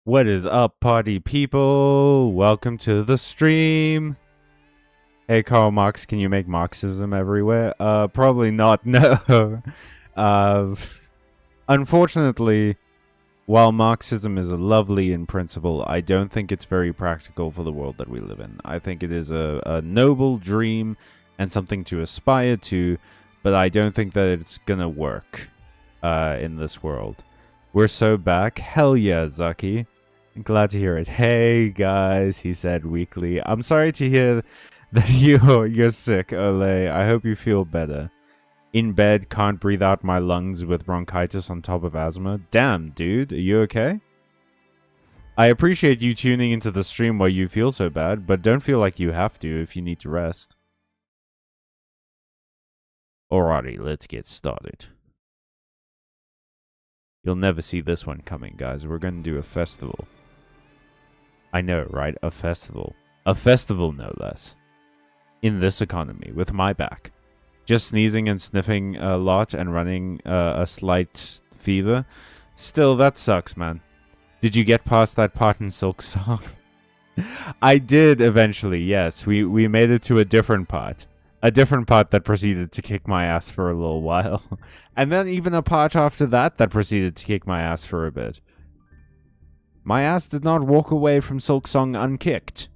What is up, party people? Welcome to the stream. Hey, Karl Marx, can you make Marxism everywhere? Probably not, no. uh, Unfortunately, while Marxism is lovely in principle, I don't think it's very practical for the world that we live in. I think it is a noble dream and something to aspire to, but I don't think that it's gonna work in this world. We're so back. Hell yeah, Zaki. Glad to hear it. Hey guys, he said weakly. I'm sorry to hear that you're sick, Ole. I hope you feel better. In bed, can't breathe out my lungs with bronchitis on top of asthma. Damn, dude, are you okay? I appreciate you tuning into the stream while you feel so bad, but don't feel like you have to if you need to rest. Alrighty, let's get started. You'll never see this one coming, guys. We're gonna do a festival. I know, right? A festival. A festival, no less. In this economy, with my back. Just sneezing and sniffing a lot and running a slight fever. Still, that sucks, man. Did you get past that part in Silk Song? I did eventually, yes. We made it to a different part. A different part that proceeded to kick my ass for a little while. And then even a part after that that proceeded to kick my ass for a bit. My ass did not walk away from Silk Song unkicked,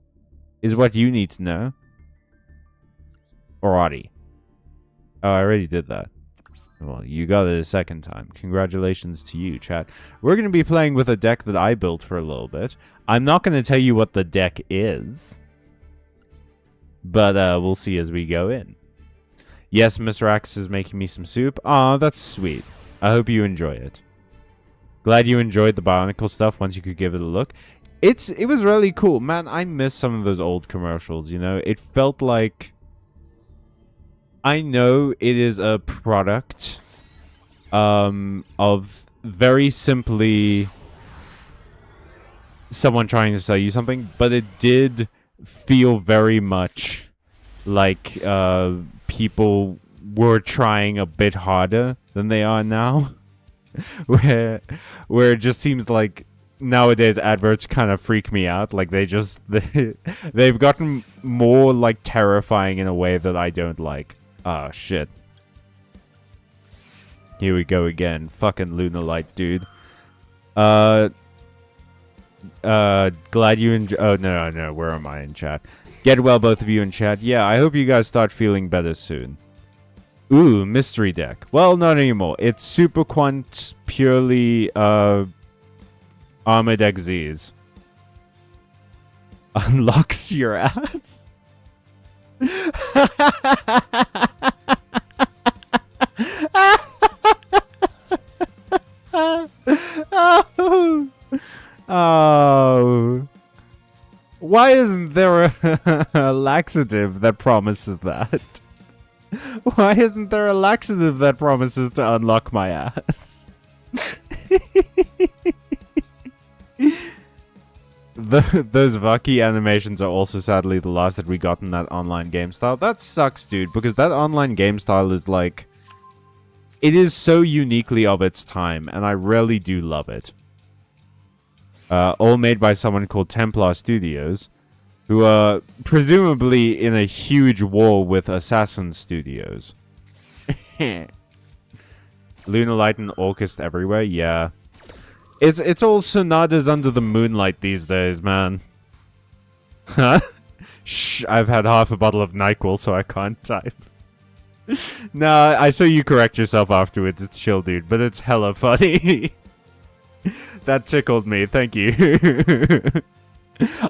is what you need to know. Alrighty. Oh, I already did that. Well, you got it a second time. Congratulations to you, chat. We're going to be playing with a deck that I built for a little bit. I'm not going to tell you what the deck is, but we'll see as we go in. Yes, Mr. Axe is making me some soup. Aw, that's sweet. I hope you enjoy it. Glad you enjoyed the Bionicle stuff once you could give it a look. It was really cool. Man, I miss some of those old commercials, you know? It felt like... I know it is a product of very simply someone trying to sell you something, but it did feel very much like people were trying a bit harder than they are now. where it just seems like nowadays adverts kind of freak me out. Like they've gotten more like terrifying in a way that I don't like. Ah, shit. Here we go again. Fucking Lunalight, dude. Glad you enjoy. Oh, no. Where am I in chat? Get well, both of you in chat. Yeah, I hope you guys start feeling better soon. Ooh, mystery deck. Well, not anymore. It's Super Quant purely, Armored Xyz. Unlocks your ass? Oh. Why isn't there a laxative that promises that? Why isn't there a laxative that promises to unlock my ass? Those Vaki animations are also sadly the last that we got in that online game style. That sucks, dude, because that online game style is like... It is so uniquely of its time, and I really do love it. All made by someone called Templar Studios, who are presumably in a huge war with Assassin Studios. Lunalight and Orchest everywhere, yeah. It's all sonatas under the moonlight these days, man. Huh? Shh, I've had half a bottle of NyQuil, so I can't type. Nah, I saw you correct yourself afterwards. It's chill, dude, but it's hella funny. That tickled me, thank you.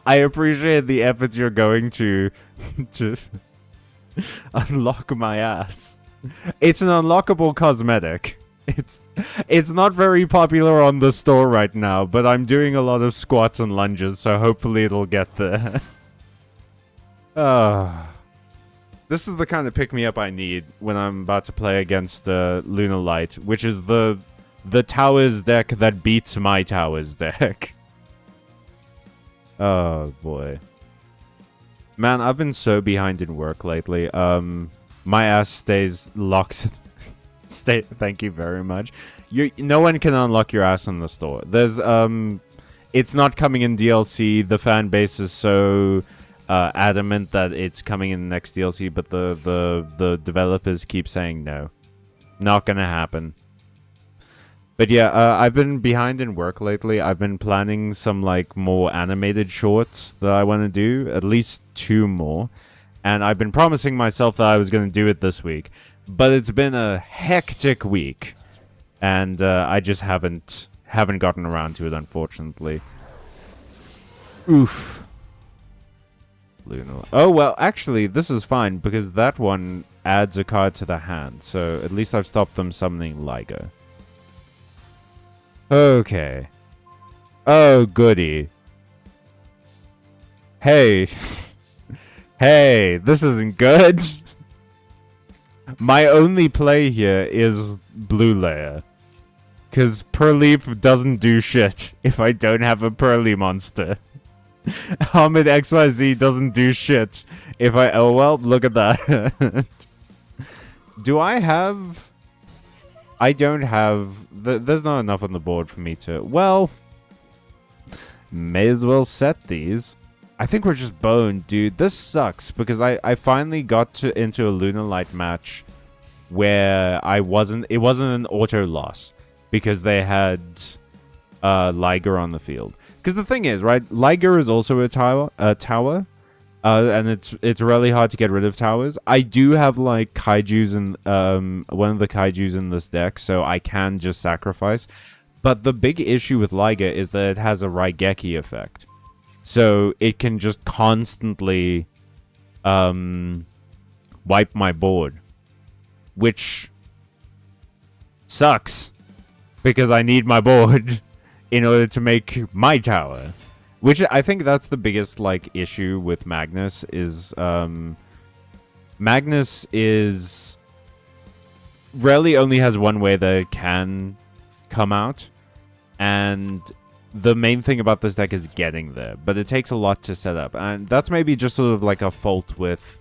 I appreciate the efforts you're going to unlock my ass. It's an unlockable cosmetic. It's not very popular on the store right now, but I'm doing a lot of squats and lunges, so hopefully it'll get there. This is the kind of pick-me-up I need when I'm about to play against Lunalight, which is the Towers deck that beats my Towers deck. Oh, boy. Man, I've been so behind in work lately. My ass stays locked. Thank you very much. No one can unlock your ass in the store. There's it's not coming in DLC. The fan base is so adamant that it's coming in the next DLC, but the developers keep saying no. Not gonna happen. But yeah, I've been behind in work lately. I've been planning some, like, more animated shorts that I want to do. At least 2 more. And I've been promising myself that I was going to do it this week. But it's been a hectic week. And I just haven't gotten around to it, unfortunately. Oof. Luna. Oh, well, actually, this is fine, because that one adds a card to the hand. So at least I've stopped them summoning Liger. Okay. Oh, goody. Hey. Hey, this isn't good. My only play here is blue layer. Because Purleap doesn't do shit if I don't have a Purley monster. Hamid XYZ doesn't do shit if I... Oh, well, look at that. Do I have... I don't have... There's not enough on the board for me to... Well... May as well set these. I think we're just boned, dude. This sucks, because I finally got into a Lunar Light match where I wasn't... It wasn't an auto loss, because they had Liger on the field. Because the thing is, right, Liger is also a tower, and it's really hard to get rid of towers. I do have, like, kaijus and one of the kaijus in this deck, so I can just sacrifice. But the big issue with Liger is that it has a Raigeki effect. So it can just constantly wipe my board. Which sucks. Because I need my board in order to make my tower. Which I think that's the biggest, like, issue with Magnus is... Magnus is... Rarely only has one way that it can come out. And the main thing about this deck is getting there. But it takes a lot to set up. And that's maybe just sort of like a fault with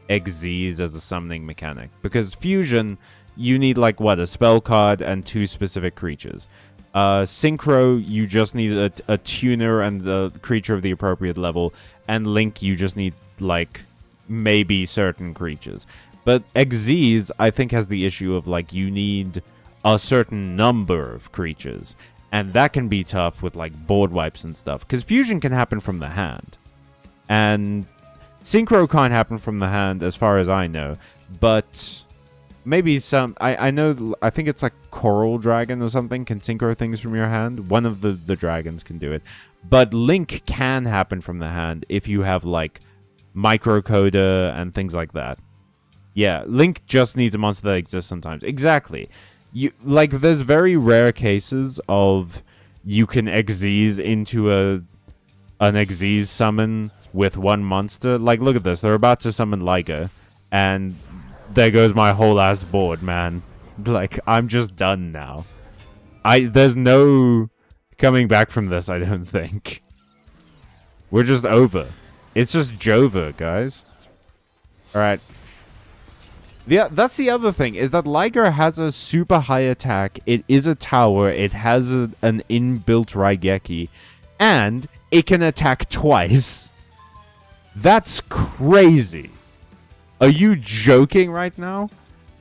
Xyz as a summoning mechanic. Because Fusion, you need, like, what? A spell card and 2 specific creatures. Synchro, you just need a tuner and the creature of the appropriate level. And Link, you just need, like, maybe certain creatures. But Xyz, I think, has the issue of, like, you need a certain number of creatures. And that can be tough with, like, board wipes and stuff. Because Fusion can happen from the hand. And Synchro can't happen from the hand, as far as I know. But maybe some... I know... I think it's, like, Coral Dragon or something can synchro things from your hand. One of the dragons can do it. But Link can happen from the hand if you have, like, Microcoder and things like that. Yeah, Link just needs a monster that exists sometimes. Exactly. Like, there's very rare cases of you can Xyz into an Xyz summon with one monster. Like, look at this. They're about to summon Liger, and there goes my whole ass board, man. Like, I'm just done now. There's no coming back from this, I don't think. We're just over. It's just Jova, guys. Alright. Yeah, that's the other thing, is that Liger has a super high attack, it is a tower, it has an inbuilt Raigeki, and it can attack twice. That's crazy. Are you joking right now?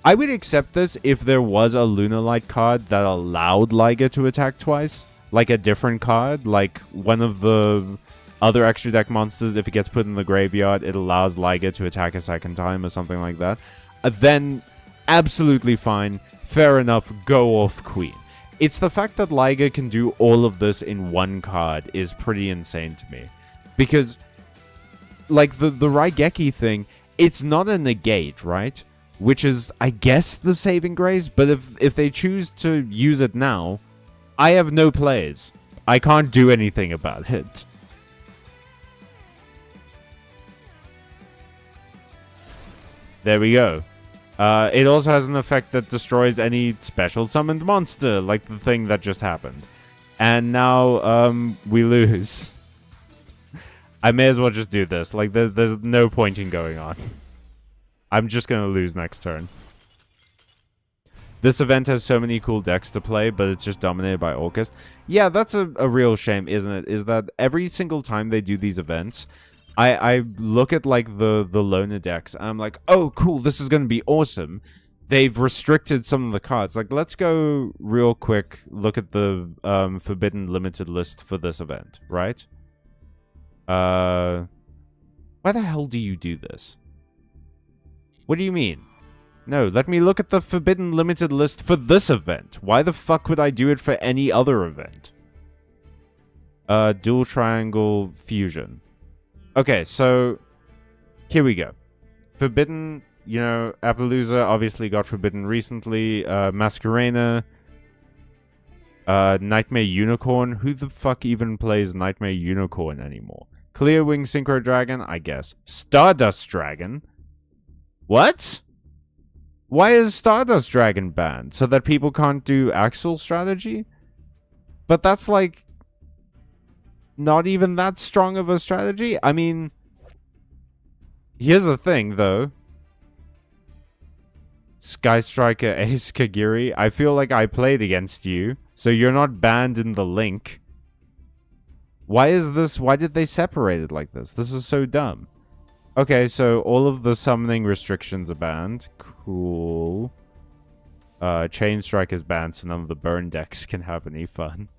I would accept this if there was a Lunar Light card that allowed Liger to attack twice. Like a different card, like one of the other extra deck monsters, if it gets put in the graveyard, it allows Liger to attack a second time or something like that. Then, absolutely fine. Fair enough, go off Queen. It's the fact that Liger can do all of this in one card is pretty insane to me. Because, like, the Raigeki thing, it's not a negate, right? Which is, I guess, the saving grace. But if they choose to use it now, I have no plays. I can't do anything about it. There we go. It also has an effect that destroys any special summoned monster, like the thing that just happened. And now, we lose. I may as well just do this. Like, there's no point in going on. I'm just gonna lose next turn. This event has so many cool decks to play, but it's just dominated by Orcust. Yeah, that's a real shame, isn't it? Is that every single time they do these events, I look at, like, the loner decks, and I'm like, oh, cool, this is going to be awesome. They've restricted some of the cards. Like, let's go real quick, look at the Forbidden Limited list for this event, right? Why the hell do you do this? What do you mean? No, let me look at the Forbidden Limited list for this event. Why the fuck would I do it for any other event? Dual Triangle Fusion. Okay, so here we go. Forbidden, you know, Appaloosa obviously got forbidden recently. Masquerena. Nightmare Unicorn. Who the fuck even plays Nightmare Unicorn anymore? Clearwing Synchro Dragon, I guess. Stardust Dragon. What? Why is Stardust Dragon banned? So that people can't do Axel strategy? But that's like not even that strong of a strategy. I mean, here's the thing though. Sky Striker Ace Kagiri, I feel like I played against you, so you're not banned in the link. Why did they separate it like this? This is so dumb. Okay, so all of the summoning restrictions are banned. Cool. Chain Strike is banned, so none of the burn decks can have any fun.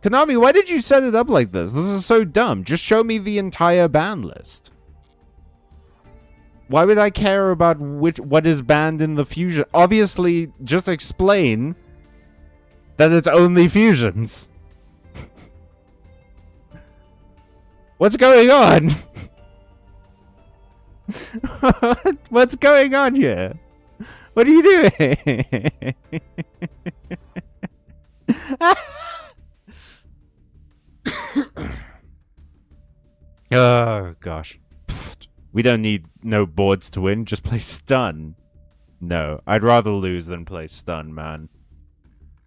Konami, why did you set it up like this? This is so dumb. Just show me the entire ban list. Why would I care about what is banned in the fusion? Obviously, just explain that it's only fusions. What's going on? What's going on here? What are you doing? Oh, gosh. Pfft. We don't need no boards to win. Just play stun. No, I'd rather lose than play stun, man.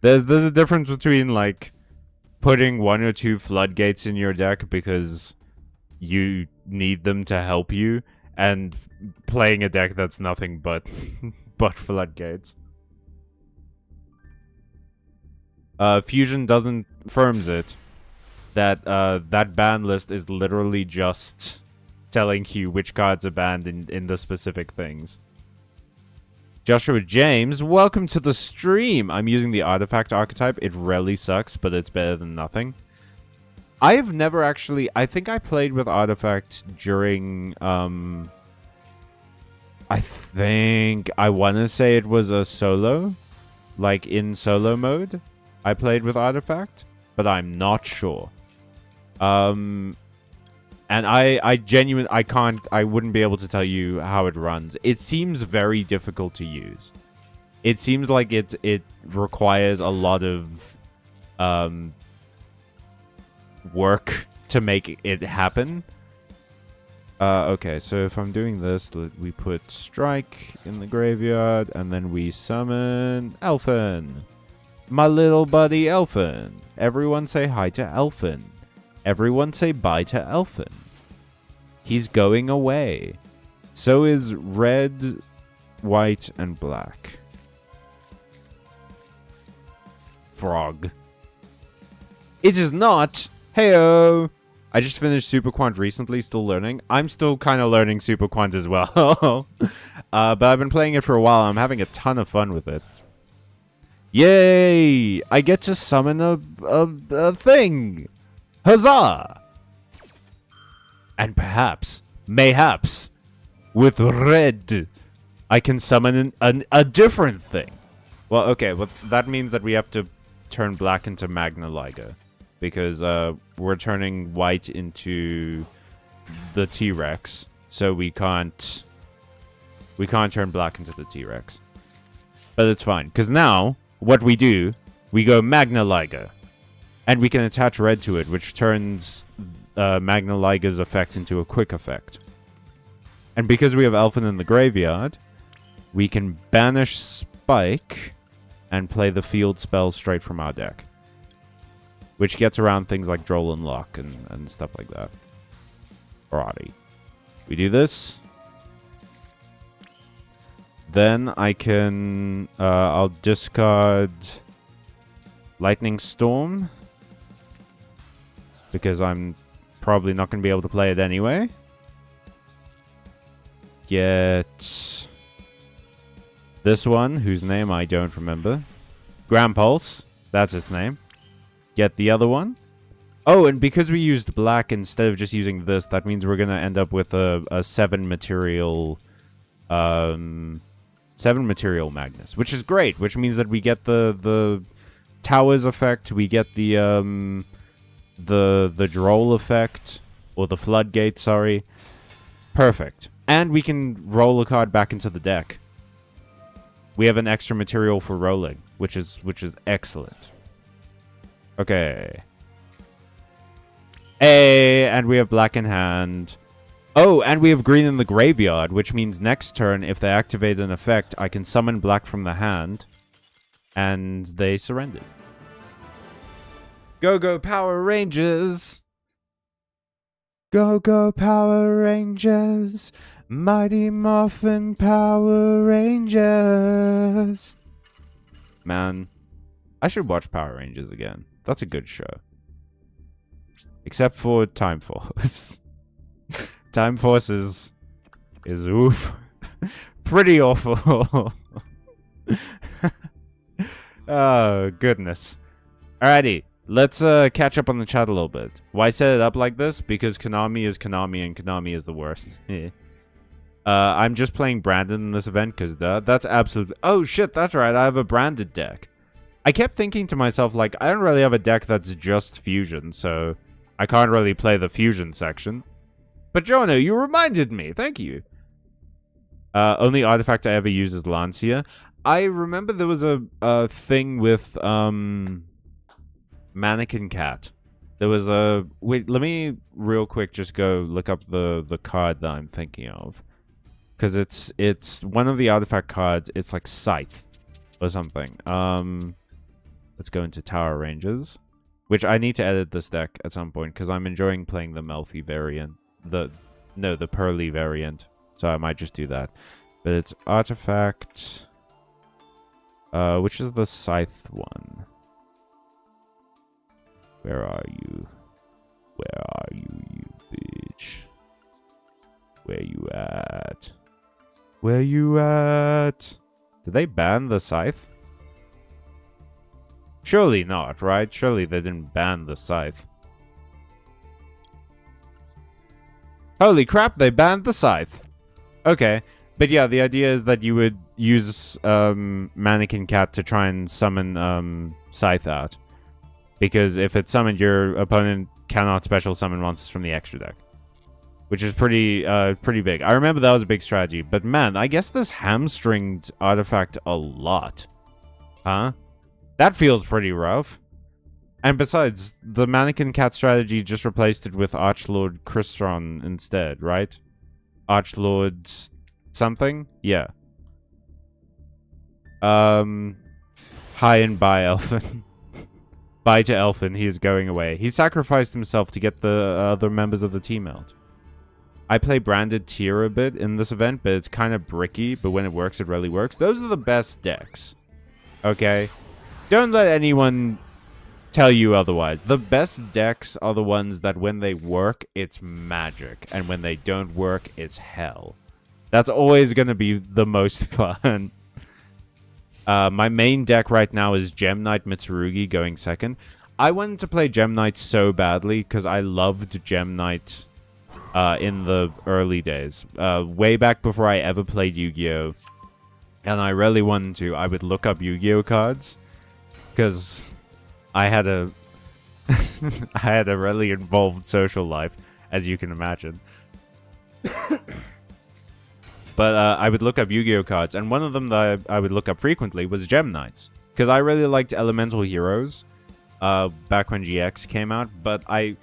There's a difference between, like, putting 1 or 2 floodgates in your deck because you need them to help you, and playing a deck that's nothing but floodgates. Fusion doesn't firms it that that ban list is literally just telling you which cards are banned in the specific things. Joshua James, welcome to the stream. I'm using the artifact archetype. It really sucks, but it's better than nothing. I've never actually... I think I played with artifact during... I want to say it was a solo. Like, in solo mode. I played with artifact. But I'm not sure. And I wouldn't be able to tell you how it runs. It seems very difficult to use. It seems like it requires a lot of work to make it happen. Okay, so if I'm doing this, we put Strike in the graveyard, and then we summon Elfin. My little buddy Elfin. Everyone say hi to Elfin. Everyone say bye to Elfin. He's going away. So is red, white, and black. Frog. It is not. Heyo. I just finished Super Quant recently, still learning. I'm still kind of learning Super Quant as well. But I've been playing it for a while. I'm having a ton of fun with it. Yay! I get to summon a thing. Huzzah! And perhaps, mayhaps, with red, I can summon a different thing. Well, okay, well, that means that we have to turn black into Magna Liga. Because we're turning white into the T-Rex. So we can't turn black into the T-Rex. But it's fine. Because now, what we do, we go Magna Liga. And we can attach red to it, which turns Magna Liga's effect into a quick effect. And because we have Elfin in the graveyard, we can banish Spike and play the field spell straight from our deck. Which gets around things like Droll and Lock and stuff like that. Alrighty. We do this. Then I can... I'll discard Lightning Storm. Because I'm probably not going to be able to play it anyway. Get this one, whose name I don't remember. Grand Pulse. That's its name. Get the other one. Oh, and because we used black instead of just using this, that means we're going to end up with a 7 material... 7 material Magnus, which is great, which means that we get the towers effect, we get the droll effect, or the floodgate, sorry. Perfect. And we can roll a card back into the deck. We have an extra material for rolling, which is excellent. Okay. Hey, and we have black in hand. Oh, and we have green in the graveyard, which means next turn, if they activate an effect, I can summon black from the hand, and they surrender. Go, go, Power Rangers! Go, go, Power Rangers! Mighty Morphin Power Rangers! Man, I should watch Power Rangers again. That's a good show. Except for Time Force. Time Force is oof. Pretty awful. Oh, goodness. Alrighty. Let's catch up on the chat a little bit. Why set it up like this? Because Konami is Konami and Konami is the worst. I'm just playing Branded in this event because that's absolutely... Oh, shit, that's right. I have a Branded deck. I kept thinking to myself, like, I don't really have a deck that's just Fusion, so I can't really play the Fusion section. But Jono, you reminded me. Thank you. Only artifact I ever use is Lancia. I remember there was a thing with Mannequin Cat. There was a... Wait, let me real quick just go look up the card that I'm thinking of. Because it's one of the artifact cards. It's like Scythe or something. Let's go into Tower Rangers. Which I need to edit this deck at some point because I'm enjoying playing the Melfi variant. The Pearly variant. So I might just do that. But it's artifact... which is the Scythe one? Where are you? Where are you, you bitch? Where you at? Where you at? Did they ban the Scythe? Surely not, right? Surely they didn't ban the Scythe. Holy crap, they banned the Scythe. Okay. But yeah, the idea is that you would use Mannequin Cat to try and summon Scythe out. Because if it's summoned, your opponent cannot special summon monsters from the extra deck. Which is pretty big. I remember that was a big strategy. But man, I guess this hamstringed artifact a lot. Huh? That feels pretty rough. And besides, the Mannequin Cat strategy just replaced it with Archlord Crystron instead, right? Archlord something? Yeah. Hi and bye, Elfin. Bye to Elfin, he is going away. He sacrificed himself to get the other members of the team out. I play Branded Tier a bit in this event, but it's kind of bricky, but when it works, it really works. Those are the best decks. Okay? Don't let anyone tell you otherwise. The best decks are the ones that when they work, it's magic. And when they don't work, it's hell. That's always going to be the most fun. My main deck right now is Gem Knight Mitsurugi going second. I wanted to play Gem Knight so badly because I loved Gem Knight in the early days. Way back before I ever played Yu-Gi-Oh! And I really wanted to. I would look up Yu-Gi-Oh! Cards because I had a I had a really involved social life, as you can imagine. But I would look up Yu-Gi-Oh! Cards, and one of them that I would look up frequently was Gem Knights. Because I really liked Elemental Heroes back when GX came out, but I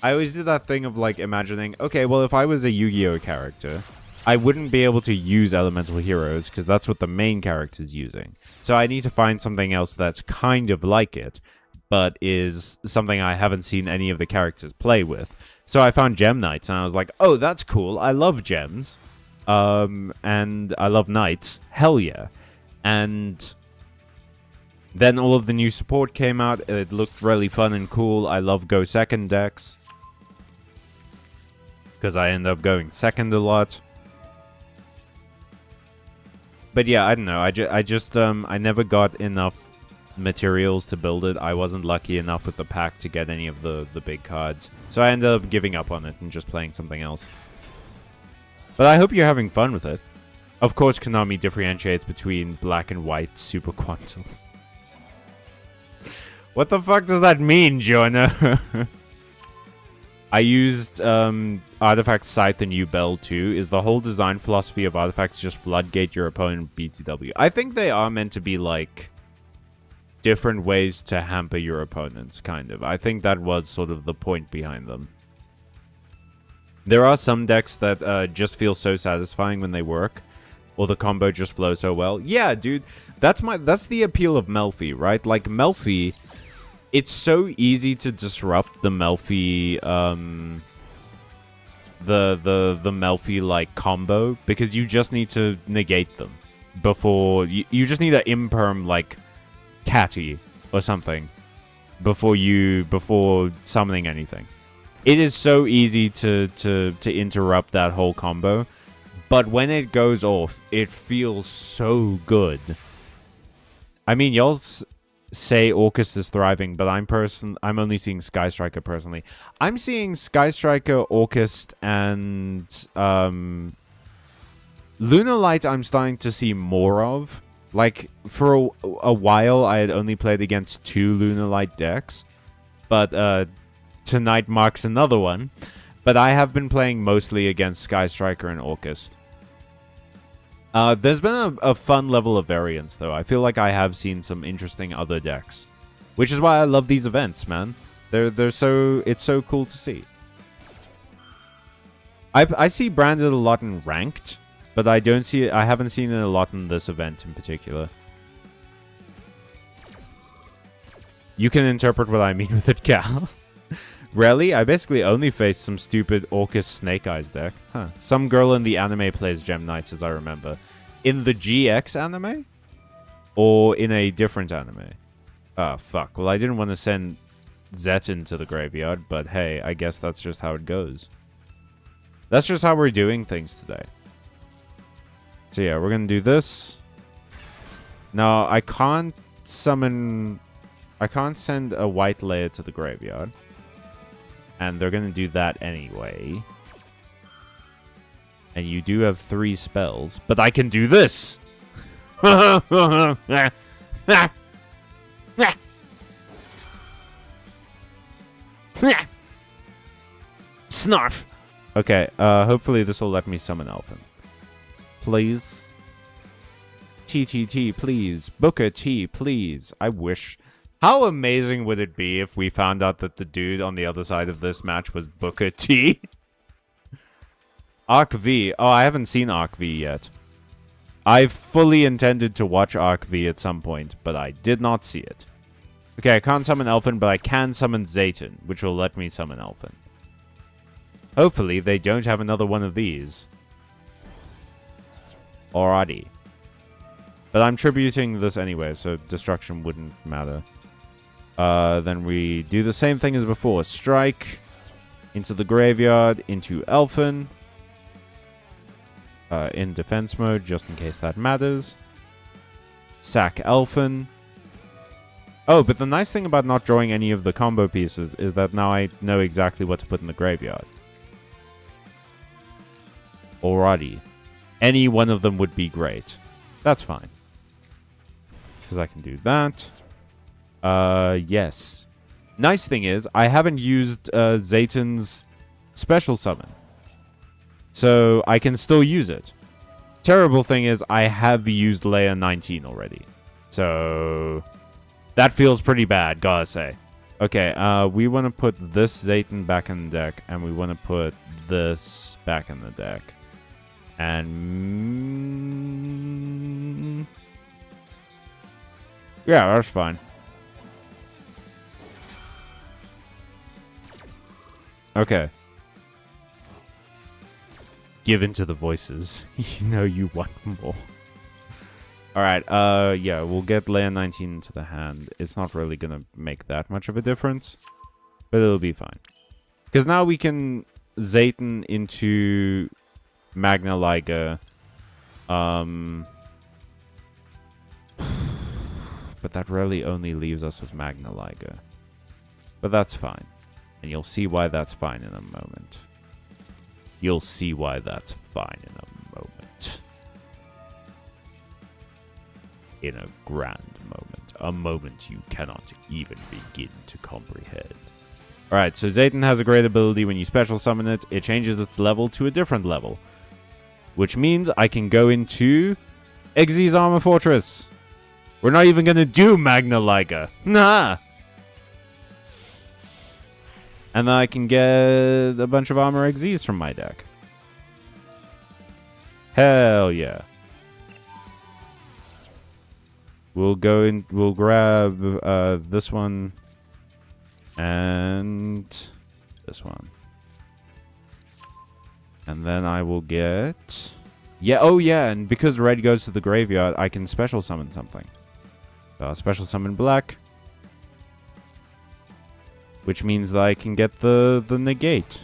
always did that thing of, like, imagining, okay, well, if I was a Yu-Gi-Oh! Character, I wouldn't be able to use Elemental Heroes, because that's what the main character's using. So I need to find something else that's kind of like it, but is something I haven't seen any of the characters play with. So I found Gem Knights, and I was like, oh, that's cool, I love gems. And I love knights. Hell yeah. And then all of the new support came out. It looked really fun and cool. I love go second decks, because I end up going second a lot. But yeah, I don't know. I never got enough materials to build it. I wasn't lucky enough with the pack to get any of the big cards. So I ended up giving up on it and just playing something else. But I hope you're having fun with it. Of course, Konami differentiates between black and white super quantums. What the fuck does that mean, Jonah? I used Artifact Scythe and U-Bell too. Is the whole design philosophy of artifacts just floodgate your opponent BTW? I think they are meant to be like different ways to hamper your opponents, kind of. I think that was sort of the point behind them. There are some decks that just feel so satisfying when they work, or the combo just flows so well. Yeah, dude, that's the appeal of Melfi, right? Like Melfi, it's so easy to disrupt the Melfi the Melfi like combo, because you just need to negate them before you just need an imperm like Catty or something before summoning anything. It is so easy to interrupt that whole combo, but when it goes off, it feels so good. I mean, y'all say Orcust is thriving, but I'm only seeing Sky Striker personally. I'm seeing Sky Striker, Orcust, and Lunar Light I'm starting to see more of. Like, for a while, I had only played against 2 Lunar Light decks, but tonight marks another one. But I have been playing mostly against Sky Striker and Orcust. There's been a fun level of variance, though. I feel like I have seen some interesting other decks, which is why I love these events, man. It's so cool to see. I see branded a lot in ranked, but I haven't seen it a lot in this event in particular. You can interpret what I mean with it, Cal. Really? I basically only faced some stupid Orcust Snake Eyes deck. Huh. Some girl in the anime plays Gem Knights, as I remember. In the GX anime? Or in a different anime? Oh, fuck. Well, I didn't want to send Zetin to the graveyard, but hey, I guess that's just how it goes. That's just how we're doing things today. So yeah, we're gonna do this. Now, I can't send a white layer to the graveyard. And they're going to do that anyway. And you do have 3 spells. But I can do this! Snarf! Okay, hopefully this will let me summon Elfin. Please. TTT, please. Booker T, please. I wish... How amazing would it be if we found out that the dude on the other side of this match was Booker T? Arc V. Oh, I haven't seen Arc V yet. I fully intended to watch Arc V at some point, but I did not see it. Okay, I can't summon Elfin, but I can summon Zayton, which will let me summon Elfin. Hopefully, they don't have another one of these. Alrighty. But I'm tributing this anyway, so destruction wouldn't matter. Then we do the same thing as before. Strike into the graveyard, into Elfin. In defense mode, just in case that matters. Sack Elfin. Oh, but the nice thing about not drawing any of the combo pieces is that now I know exactly what to put in the graveyard. Alrighty. Any one of them would be great. That's fine. Because I can do that. Yes. Nice thing is, I haven't used Zayton's special summon. So, I can still use it. Terrible thing is, I have used layer 19 already. So, that feels pretty bad, gotta say. Okay, we want to put this Zayton back in the deck, and we want to put this back in the deck. And... yeah, that's fine. Okay. Give in to the voices. You know you want more. Alright, yeah, we'll get layer 19 into the hand. It's not really gonna make that much of a difference, but it'll be fine. Because now we can Zayton into Magna Liga. But that really only leaves us with Magna Liga. But that's fine. And you'll see why that's fine in a moment. You'll see why that's fine in a moment. In a grand moment. A moment you cannot even begin to comprehend. Alright, so Zayton has a great ability. When you special summon it, it changes its level to a different level. Which means I can go into Xyz's Armor Fortress. We're not even going to do Magna Liga. Nah! And then I can get a bunch of Armor Xyzs from my deck. Hell yeah. We'll go in, we'll grab this one and this one. And then I will get... Yeah, oh yeah, and because red goes to the graveyard, I can special summon something. So I'll special summon black. Which means that I can get the negate.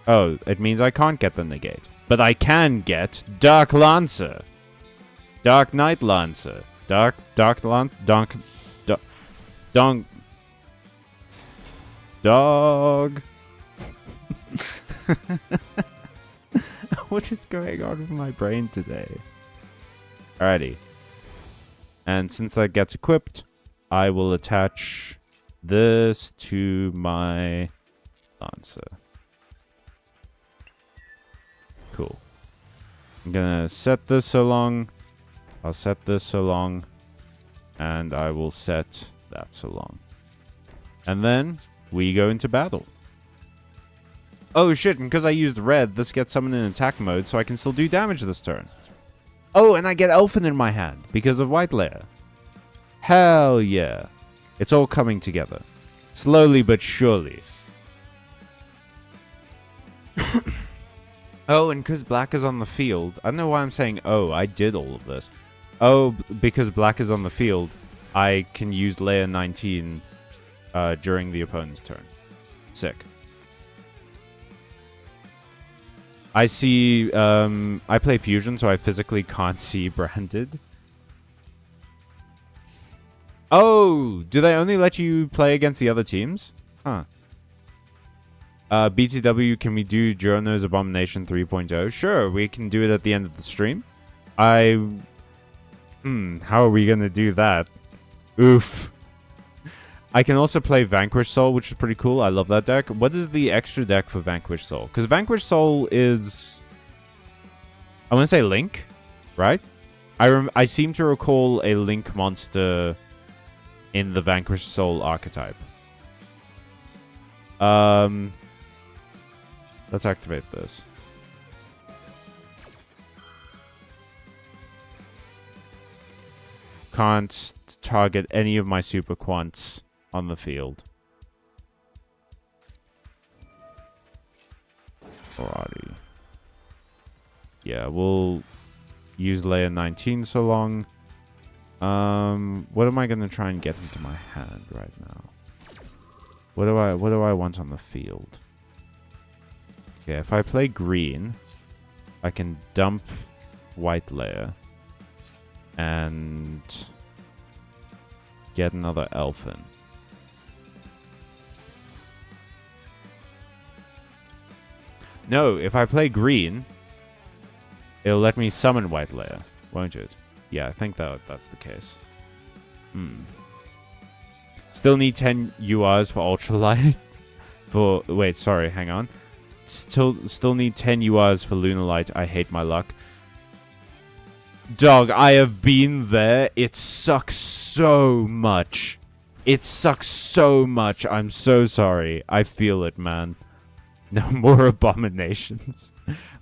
Oh, it means I can't get the negate. But I can get Dark Lancer. Dark Knight Lancer. Donk. Dog. What is going on with my brain today? Alrighty. And since that gets equipped, I will attach this to my Lancer. Cool. I'm gonna set this so long. I'll set this so long. And I will set that so long. And then we go into battle. Oh shit, and because I used red, this gets summoned in attack mode, so I can still do damage this turn. Oh, and I get Elfin in my hand because of white layer. Hell yeah. It's all coming together. Slowly but surely. Oh, and because black is on the field, I don't know why I'm saying, oh, I did all of this. Oh, because black is on the field, I can use layer 19 during the opponent's turn. Sick. I see, I play Fusion, so I physically can't see branded. Oh, do they only let you play against the other teams? Huh. BTW, can we do Jono's Abomination 3.0? Sure, we can do it at the end of the stream. How are we gonna do that? Oof. I can also play Vanquish Soul, which is pretty cool. I love that deck. What is the extra deck for Vanquish Soul? Because Vanquish Soul is... I want to say Link, right? I seem to recall a Link monster in the Vanquish Soul archetype. Let's activate this. Can't target any of my super quants on the field. Alrighty. Yeah, we'll use layer 19 so long. What am I gonna try and get into my hand right now? What do I want on the field? Okay, if I play green, I can dump white layer and get another Elfin. No, if I play green, it'll let me summon white layer, won't it? Yeah, I think that's the case. Still need 10 URs for Ultralight. Wait, sorry, hang on. Still need 10 URs for Lunalight. I hate my luck. Dog, I have been there. It sucks so much. It sucks so much. I'm so sorry. I feel it, man. No more abominations.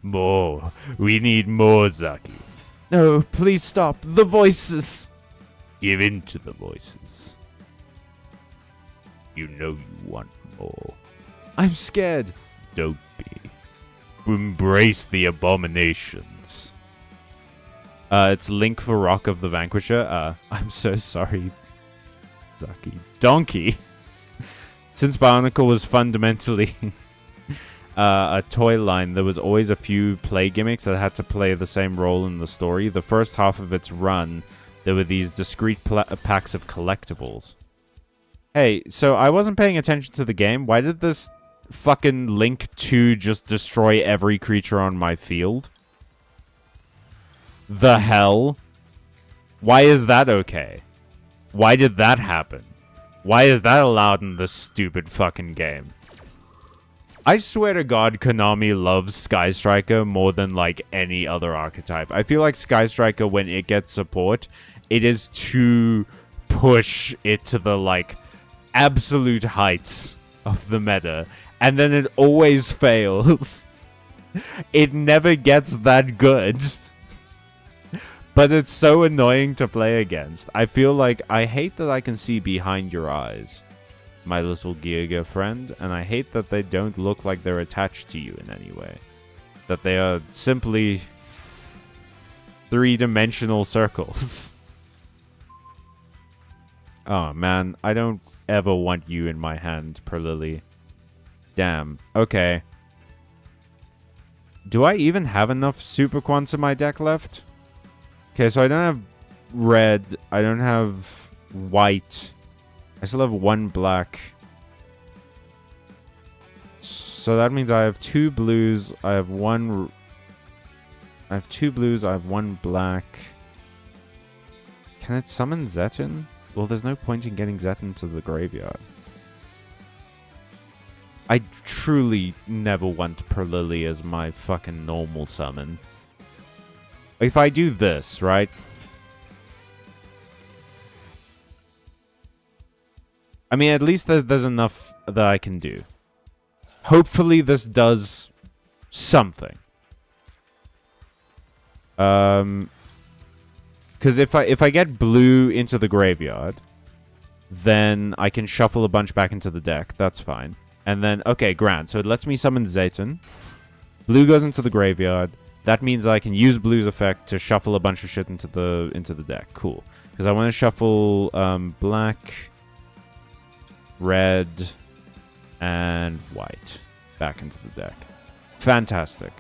More. We need more, Zaki. No, please stop. The voices. Give in to the voices. You know you want more. I'm scared. Don't be. embrace the abominations. It's Link for Rock of the Vanquisher. I'm so sorry, Zaki. Donkey. Since Bionicle was fundamentally a toy line, there was always a few play gimmicks that had to play the same role in the story. The first half of its run, there were these discrete packs of collectibles. Hey, so I wasn't paying attention to the game. Why did this fucking Link 2 just destroy every creature on my field? The hell? Why is that okay? Why did that happen? Why is that allowed in this stupid fucking game? I swear to God, Konami loves Sky Striker more than, like, any other archetype. I feel like Sky Striker, when it gets support, it is to push it to the, like, absolute heights of the meta. And then it always fails. It never gets that good. But it's so annoying to play against. I feel like I hate that I can see behind your eyes, my little Giga friend, and I hate that they don't look like they're attached to you in any way. That they are simply three-dimensional circles. Oh man, I don't ever want you in my hand, Perlily. Damn. Okay. Do I even have enough Super Quants in my deck left? Okay, so I don't have red. I don't have white. I still have one black. So that means I have two blues. I have one... I have two blues. I have one black. Can it summon Zetin? Well, there's no point in getting Zetin to the graveyard. I truly never want Perlily as my fucking normal summon. If I do this, right? I mean, at least there's enough that I can do. Hopefully this does something. Because if I get blue into the graveyard, then I can shuffle a bunch back into the deck. That's fine. And then, okay, grand. So it lets me summon Zetin. Blue goes into the graveyard. That means I can use blue's effect to shuffle a bunch of shit into the deck. Cool. Because I want to shuffle black, red, and white back into the deck. Fantastic.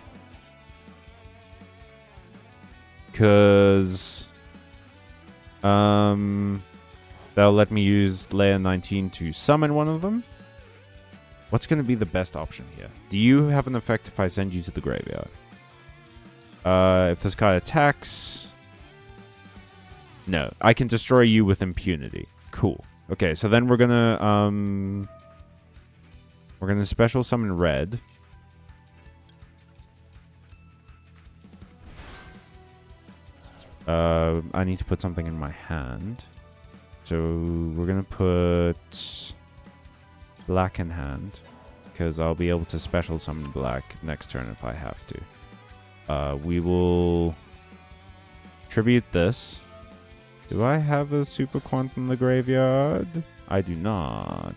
Because they'll let me use layer 19 to summon one of them. What's going to be the best option here? Do you have an effect if I send you to the graveyard? If this card attacks... No, I can destroy you with impunity. Cool. Okay, so then we're gonna special summon red. I need to put something in my hand. So we're gonna put black in hand, because I'll be able to special summon black next turn if I have to. We will tribute this. Do I have a Super Quant in the graveyard? I do not.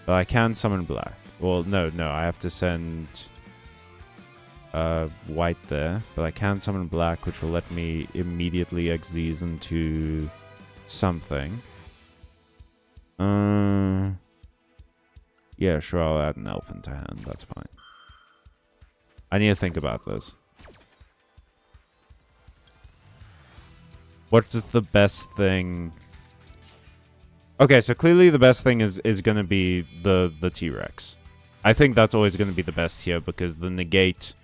But I can summon black. Well, no, I have to send white there. But I can summon black, which will let me immediately X these into something. Yeah, sure, I'll add an elf into hand. That's fine. I need to think about this. What is the best thing? Okay, so clearly the best thing is going to be the T-Rex. I think that's always going to be the best here because the negate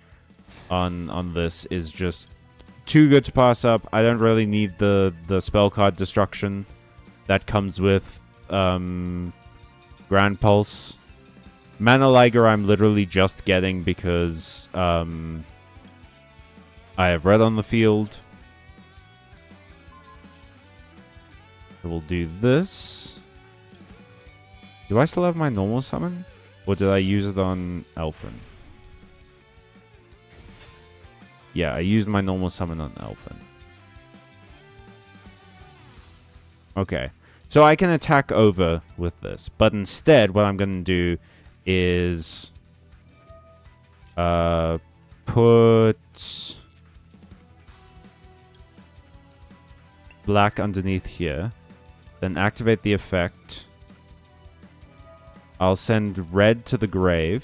on this is just too good to pass up. I don't really need the spell card destruction that comes with Grand Pulse. Mana Liger I'm literally just getting because I have red on the field. We'll do this. Do I still have my normal summon? Or did I use it on Elfin? Yeah, I used my normal summon on Elfin. Okay. So I can attack over with this. But instead, what I'm going to do is put black underneath here. Then activate the effect. I'll send red to the grave.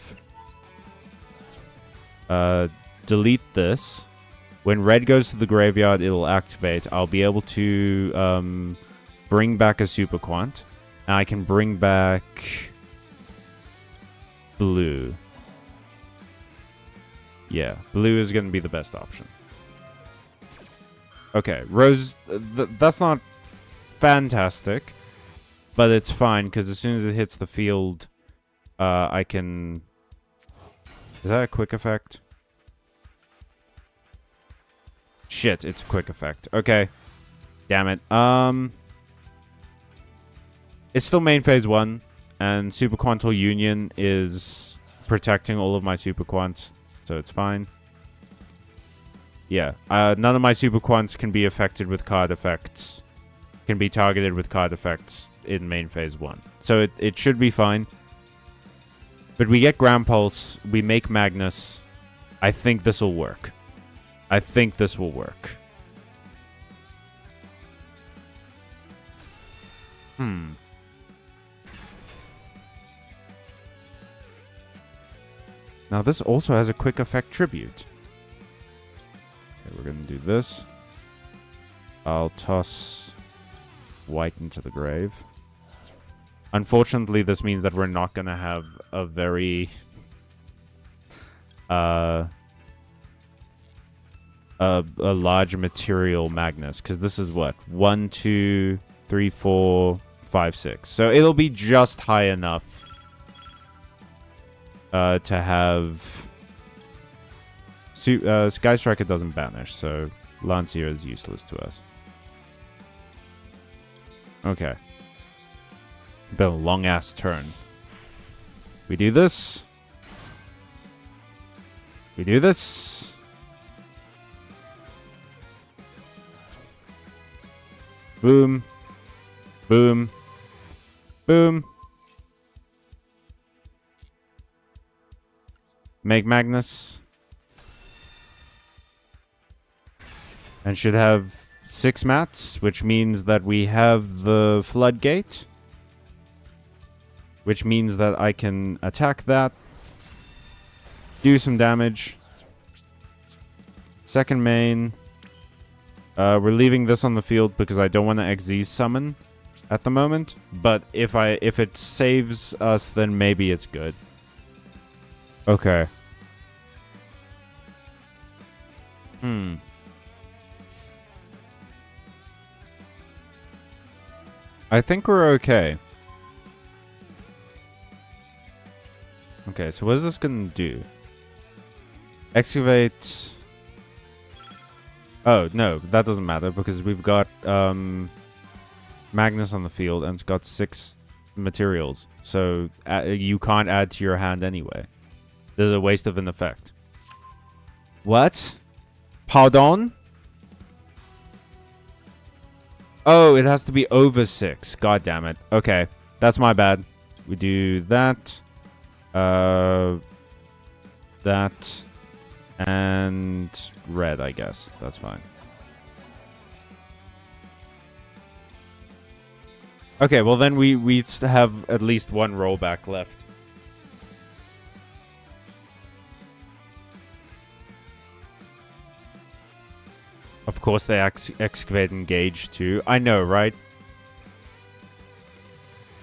Delete this. When red goes to the graveyard, it'll activate. I'll be able to bring back a super quant. And I can bring back blue. Yeah, blue is going to be the best option. Okay, rose... that's not fantastic. But it's fine, because as soon as it hits the field, I can... Is that a quick effect? Shit, it's a quick effect. Okay. Damn it. It's still main phase 1, and Super Quantal Union is protecting all of my Super Quants, so it's fine. Yeah, none of my Super Quants can be affected with card effects. Can be targeted with card effects in main phase 1. So it should be fine. But we get Ground Pulse, we make Magnus. I think this will work. I think this will work. Now this also has a quick effect tribute. Okay, we're gonna do this. I'll toss white into the grave. Unfortunately, this means that we're not gonna have a very a large material Magnus, because this is what? 1, 2, 3, 4, 5, 6. So it'll be just high enough to have... Sky Striker doesn't banish, so Lancier is useless to us. Okay. Been a long-ass turn. We do this. We do this. Boom. Boom. Boom. Make Magnus. And should have 6 mats, which means that we have the Floodgate. Which means that I can attack that. Do some damage. Second main. We're leaving this on the field because I don't want to Xyz summon at the moment. But if it saves us, then maybe it's good. Okay. I think we're okay. Okay, so what is this gonna do? Excavate... Oh, no, that doesn't matter because we've got Magnus on the field and it's got 6 materials. So you can't add to your hand anyway. There's a waste of an effect. What? Pardon? Oh, it has to be over 6. God damn it. Okay, that's my bad. We do that. That. And red, I guess. That's fine. Okay, well then we have at least 1 rollback left. Of course they excavate engage too. I know, right?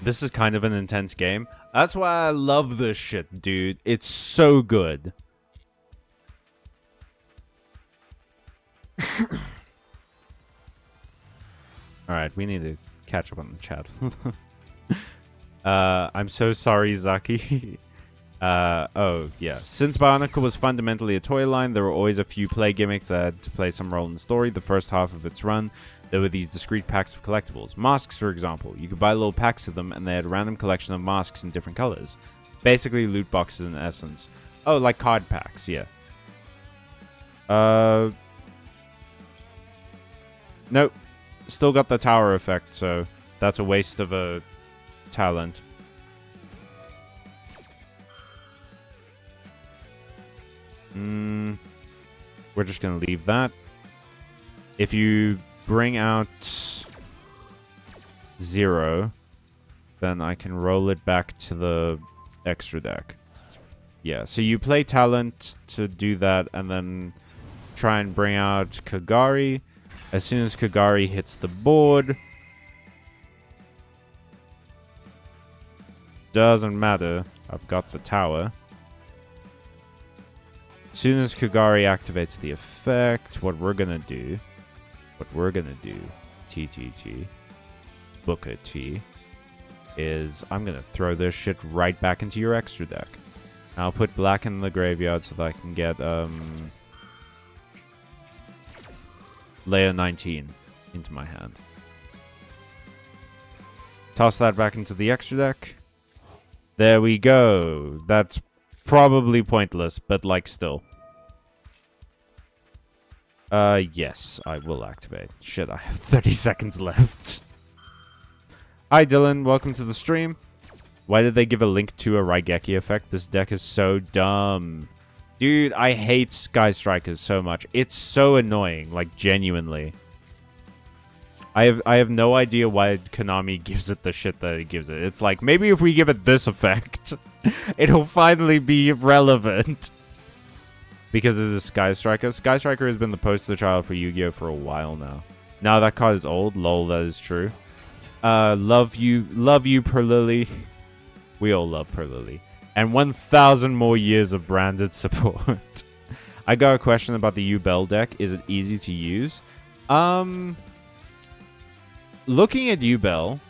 This is kind of an intense game. That's why I love this shit, dude. It's so good. Alright, we need to catch up on the chat. I'm so sorry, Zaki. Oh, yeah. Since Bionicle was fundamentally a toy line, there were always a few play gimmicks that had to play some role in the story. The first half of its run, there were these discrete packs of collectibles. Masks, for example. You could buy little packs of them, and they had a random collection of masks in different colors. Basically, loot boxes in essence. Oh, like card packs, yeah. Nope. Still got the tower effect, so that's a waste of a talent. We're just going to leave that. If you bring out 0, then I can roll it back to the extra deck. Yeah, so you play talent to do that, and then try and bring out Kagari. As soon as Kagari hits the board, doesn't matter. I've got the tower. As soon as Kagari activates the effect, what we're gonna do, TTT, Booker T, is I'm gonna throw this shit right back into your extra deck. I'll put black in the graveyard so that I can get layer 19 into my hand. Toss that back into the extra deck. There we go. That's probably pointless, but like still. Yes, I will activate. Shit, I have 30 seconds left. Hi Dylan, welcome to the stream. Why did they give a link to a Raigeki effect? This deck is so dumb. Dude, I hate Sky Strikers so much. It's so annoying, like genuinely. I have no idea why Konami gives it the shit that it gives it. It's like, maybe if we give it this effect, it'll finally be relevant. Because of the Sky Striker. Sky Striker has been the poster child for Yu-Gi-Oh! For a while now. Now that card is old. Lol, that is true. Love you, Perlily. We all love Perlily. And 1,000 more years of branded support. I got a question about the U-Bell deck. Is it easy to use? Looking at U-Bell,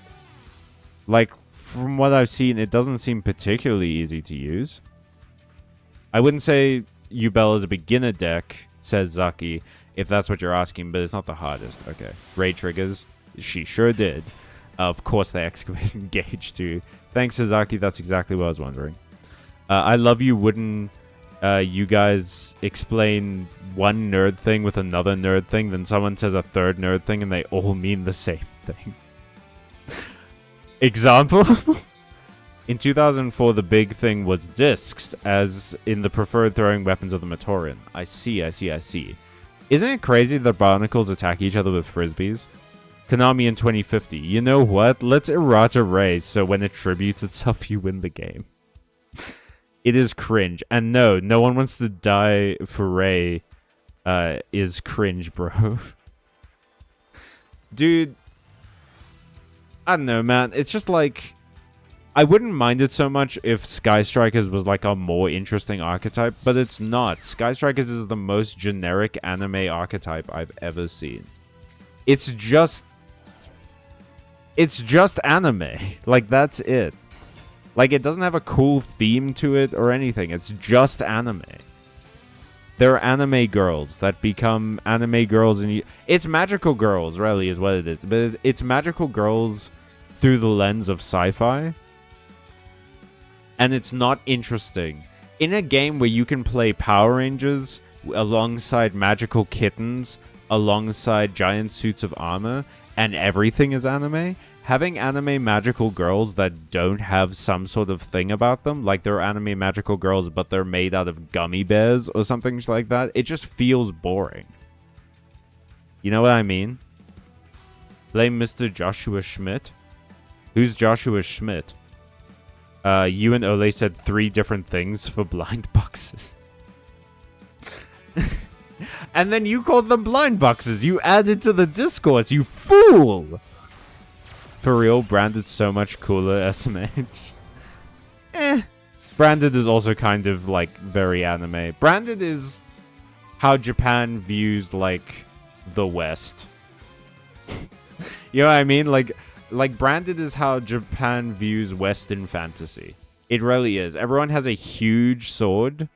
like, from what I've seen, it doesn't seem particularly easy to use. I wouldn't say U-Bell is a beginner deck, says Zaki, if that's what you're asking, but it's not the hardest. Okay. Ray triggers. She sure did. Of course they excavate and engage too. Thanks, Sazaki. That's exactly what I was wondering. I love you. Wouldn't you guys explain one nerd thing with another nerd thing, then someone says a third nerd thing, and they all mean the same thing? Example? In 2004, the big thing was discs, as in the preferred throwing weapons of the Matoran. I see. Isn't it crazy that barnacles attack each other with frisbees? Konami in 2050. You know what? Let's errata Ray so when it tributes itself, you win the game. It is cringe. And no one wants to die for Ray is cringe, bro. Dude, I don't know, man. It's just like, I wouldn't mind it so much if Sky Strikers was like a more interesting archetype, but it's not. Sky Strikers is the most generic anime archetype I've ever seen. It's just anime. Like, that's it. Like, it doesn't have a cool theme to it or anything. It's just anime. There are anime girls that become anime girls, and it's magical girls, really, is what it is. But it's magical girls through the lens of sci-fi. And it's not interesting. In a game where you can play Power Rangers alongside magical kittens, alongside giant suits of armor, and everything is anime, having anime magical girls that don't have some sort of thing about them, like they're anime magical girls but they're made out of gummy bears or something like that, it just feels boring. You know what I mean? Blame Mr. Joshua Schmidt. Who's Joshua Schmidt? You and Ole said 3 different things for blind boxes. And then you called them blind boxes. You added to the discourse, you fool! For real, Branded so much cooler, SMH. Branded is also kind of, like, very anime. Branded is how Japan views, like, the West. You know what I mean? Like, Branded is how Japan views Western fantasy. It really is. Everyone has a huge sword.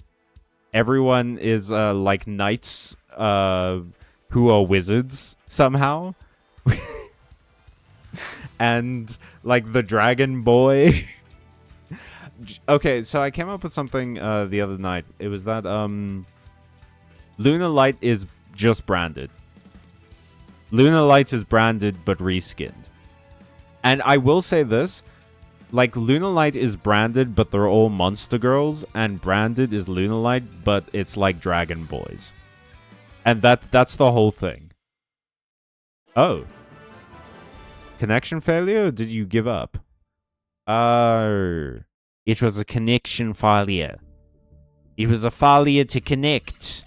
Everyone is, like, knights, who are wizards, somehow. And, like, the Dragon Boy. Okay, so I came up with something, the other night. It was that, Luna Light is just branded. Luna Light is branded, but reskinned. And I will say this. Like, Luna Light is branded, but they're all monster girls. And branded is Luna Light, but it's like Dragon Boys. And that's the whole thing. Oh. Connection failure, or did you give up? It was a connection failure. It was a failure to connect.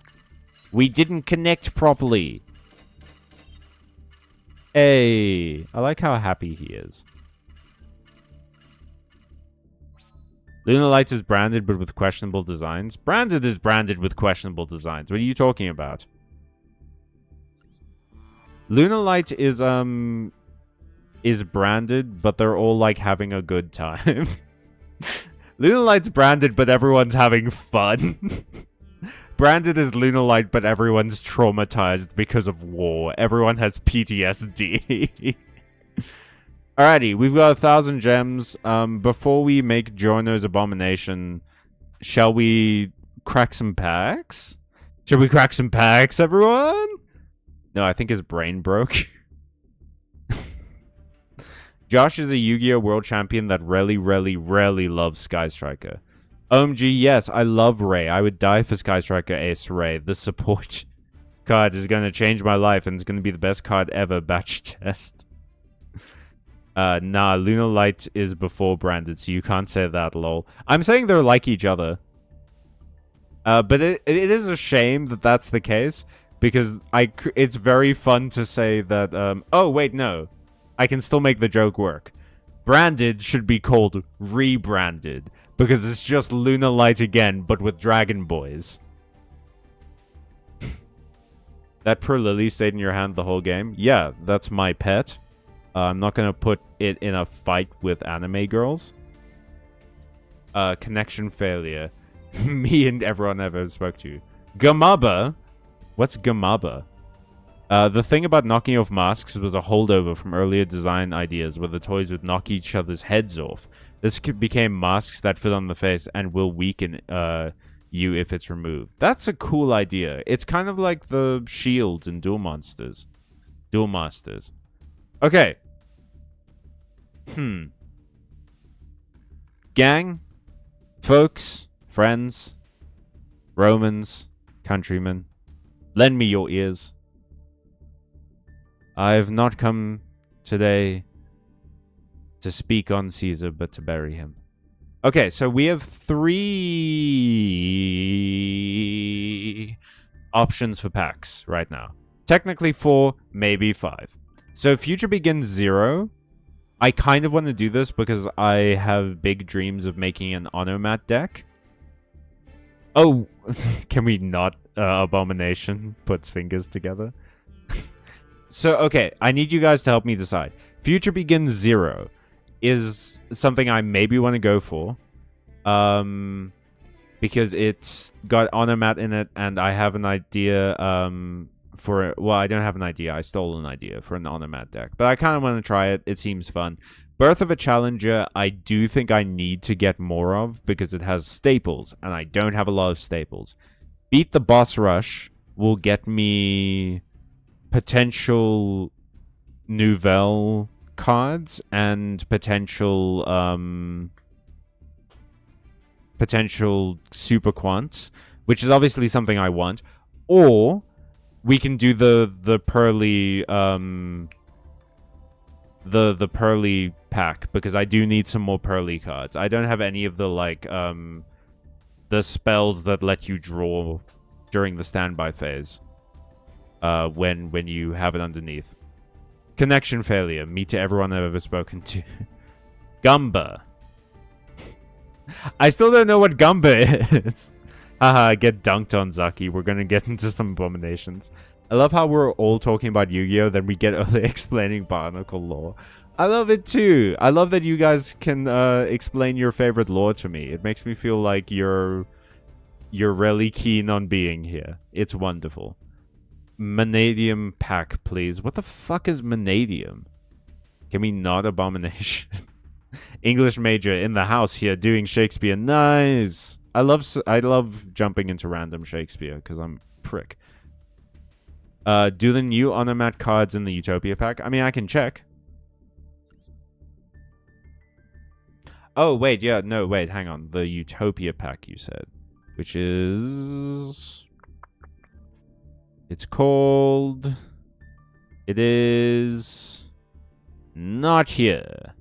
We didn't connect properly. Hey, I like how happy he is. Lunar Light is branded, but with questionable designs. Branded is branded with questionable designs. What are you talking about? Lunar Light is branded, but they're all like having a good time. Lunar Light's branded, but everyone's having fun. Branded is Lunar Light, but everyone's traumatized because of war. Everyone has PTSD. Alrighty, we've got 1,000 gems. Before we make Giorno's abomination, shall we crack some packs? Should we crack some packs, everyone? No, I think his brain broke. Josh is a Yu-Gi-Oh! World champion that really loves Sky Striker. OMG, yes, I love Ray. I would die for Sky Striker Ace Ray. The support card is going to change my life, and it's going to be the best card ever. Batch test. Nah, Lunar Light is before branded, so you can't say that, lol. I'm saying they're like each other. But it is a shame that that's the case, because it's very fun to say that, oh, wait, no. I can still make the joke work. Branded should be called rebranded, because it's just Lunar Light again, but with Dragon Boys. That poor Lily stayed in your hand the whole game? Yeah, that's my pet. I'm not going to put it in a fight with anime girls. Connection failure. Me and everyone I've ever spoke to. Gamaba? What's Gamaba? The thing about knocking off masks was a holdover from earlier design ideas where the toys would knock each other's heads off. This became masks that fit on the face and will weaken you if it's removed. That's a cool idea. It's kind of like the shields in Duel Monsters. Duel Masters. Okay. Gang, folks, friends, Romans, countrymen, lend me your ears. I've not come today to speak on Caesar, but to bury him. Okay, so we have 3 options for packs right now. Technically 4, maybe 5. So Future Begins 0. I kind of want to do this because I have big dreams of making an Onomat deck. Oh, can we not? Abomination puts fingers together. So, okay, I need you guys to help me decide. Future Begins 0 is something I maybe want to go for. Because it's got Onomat in it, and I have an idea well, I don't have an idea. I stole an idea for an Onomat deck. But I kind of want to try it. It seems fun. Birth of a Challenger, I do think I need to get more of because it has staples, and I don't have a lot of staples. Beat the Boss Rush will get me potential Nouvelle cards and potential super quants, which is obviously something I want. Or we can do the pearly the pearly pack, because I do need some more pearly cards. I don't have any of the like the spells that let you draw during the standby phase. When you have it underneath. Connection failure. Me to everyone I've ever spoken to. Gumba. I still don't know what Gumba is. Haha, get dunked on, Zaki. We're gonna get into some abominations. I love how we're all talking about Yu-Gi-Oh! Then we get early explaining barnacle lore. I love it too. I love that you guys can explain your favorite lore to me. It makes me feel like you're really keen on being here. It's wonderful. Manadium pack, please. What the fuck is Manadium? Can we not abomination? English major in the house here doing Shakespeare. Nice. I love jumping into random Shakespeare because I'm a prick. Do the new Onomat cards in the Utopia pack? I mean, I can check. Oh, wait, yeah, no, wait, hang on. The Utopia pack, you said. Which is... It's called... It is... Not here.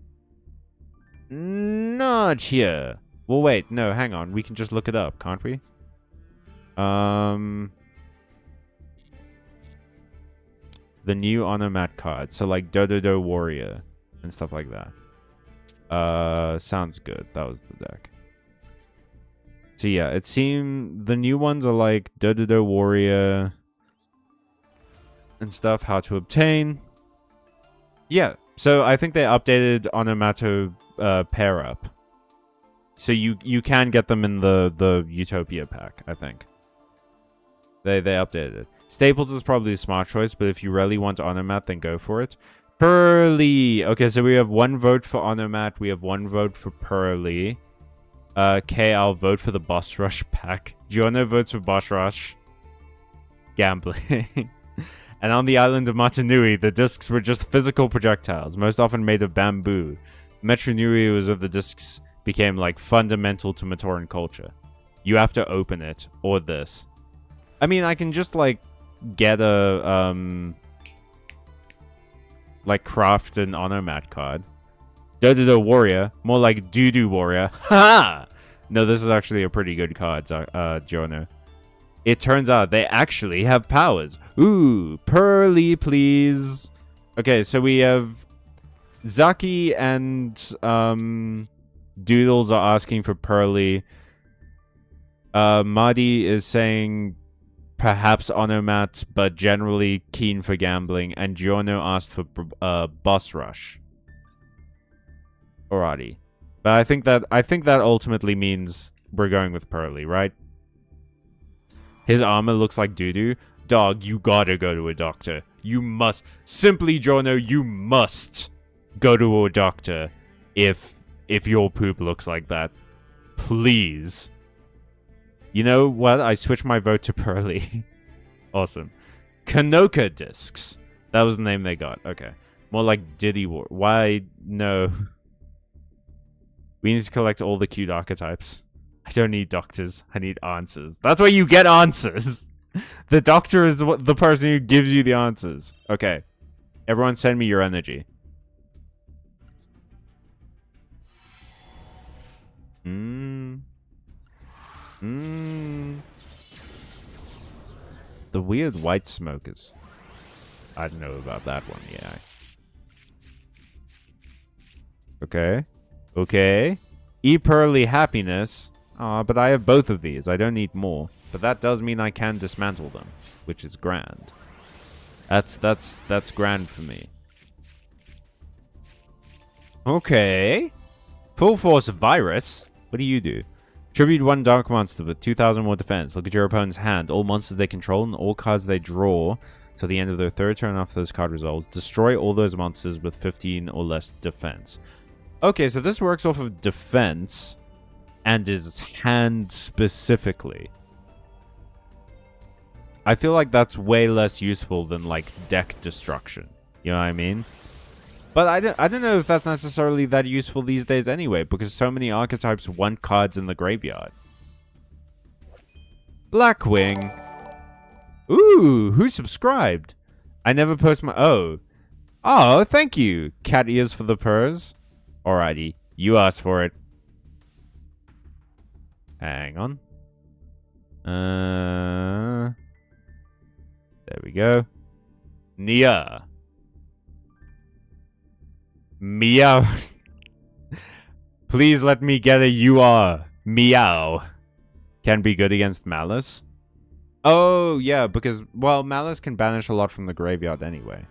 Not here. Well, wait. No, hang on. We can just look it up, can't we? The new Onomat card. So, like, Dododo Warrior and stuff like that. Sounds good. That was the deck. So, yeah, it seemed the new ones are like Dododo Warrior and stuff. How to obtain. Yeah. So, I think they updated Onomato pair up. So, you can get them in the Utopia pack, I think. They updated it. Staples is probably a smart choice, but if you really want Onomat, then go for it. Pearly! Okay, so we have 1 vote for Onomat. We have 1 vote for Pearly. Okay, I'll vote for the Boss Rush pack. Giorno votes for Boss Rush. Gambling. And on the island of Matanui, the discs were just physical projectiles, most often made of bamboo. Metronui was of the discs became, like, fundamental to Matoran culture. You have to open it, or this. I mean, I can just, like, get a, like, craft an Onomat card. Dododo Warrior. More like Doo-Doo Warrior. Ha! No, this is actually a pretty good card, Giorno. It turns out they actually have powers. Ooh, Pearly, please. Okay, so we have Zaki and, Doodles are asking for Pearly. Madi is saying... perhaps Onomat, but generally keen for gambling. And Giorno asked for Boss Rush. Alrighty. But I think that ultimately means we're going with Pearly, right? His armor looks like doo-doo. Dog, you gotta go to a doctor. You must. Simply, Giorno, you must go to a doctor if your poop looks like that. Please. You know what? I switched my vote to Pearly. Awesome. Kanoka discs. That was the name they got. Okay. More like Diddy War. Why? No. We need to collect all the cute archetypes. I don't need doctors. I need answers. That's where you get answers. The doctor is the person who gives you the answers. Okay. Everyone send me your energy. The weird white smoke is... I don't know about that one, yeah. Okay. Okay. E-Pearly Happiness. Aw, but I have both of these. I don't need more. But that does mean I can dismantle them, which is grand. That's grand for me. Okay. Full Force Virus. What do you do? Tribute 1 Dark Monster with 2,000 more defense. Look at your opponent's hand. All monsters they control and all cards they draw till the end of their third turn after those card resolves. Destroy all those monsters with 15 or less defense. Okay, so this works off of defense and is hand specifically. I feel like that's way less useful than, like, deck destruction. You know what I mean? But I don't know if that's necessarily that useful these days anyway, because so many archetypes want cards in the graveyard. Blackwing. Ooh, who subscribed? I never post my... Oh. Oh, thank you. Cat ears for the purrs. Alrighty, you asked for it. Hang on. There we go. Nia. Meow. Please let me get a you are. Meow. Can be good against Malice. Oh, yeah, because, well, Malice can banish a lot from the graveyard anyway.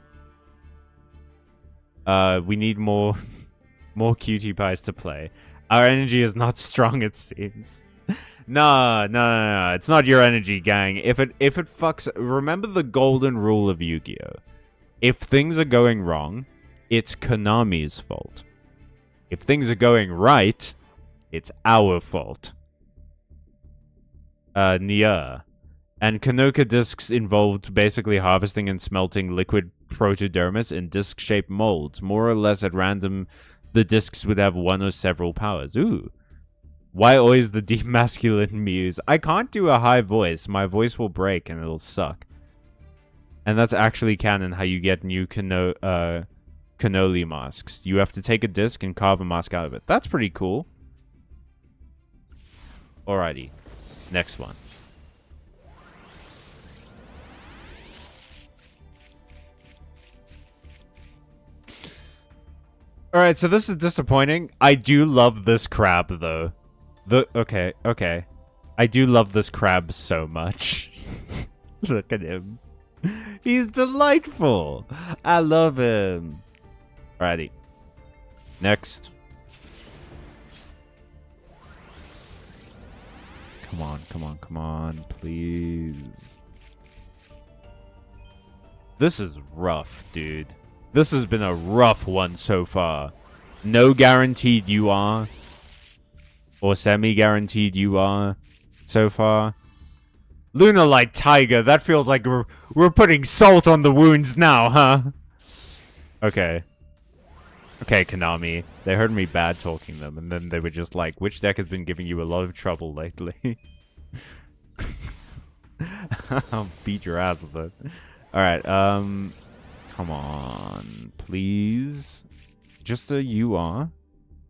We need more cutie pies to play. Our energy is not strong, it seems. No. It's not your energy, gang. If it fucks... Remember the golden rule of Yu-Gi-Oh! If things are going wrong, it's Konami's fault. If things are going right, it's our fault. Nia. And Kanoka discs involved basically harvesting and smelting liquid protodermis in disc-shaped molds. More or less at random, the discs would have one or several powers. Ooh. Why always the deep masculine muse? I can't do a high voice. My voice will break and it'll suck. And that's actually canon how you get new cannoli masks. You have to take a disc and carve a mask out of it. That's pretty cool. Alrighty. Next one. Alright, so this is disappointing. I do love this crab, though. Okay. I do love this crab so much. Look at him. He's delightful. I love him. Alrighty. Next. Come on, please. This is rough, dude. This has been a rough one so far. No guaranteed you are. Or semi-guaranteed you are so far. Lunalight Tiger, that feels like we're putting salt on the wounds now, huh? Okay. Okay, Konami. They heard me bad talking them, and then they were just like, which deck has been giving you a lot of trouble lately? I'll beat your ass with it. Alright, come on, please. Just a UR?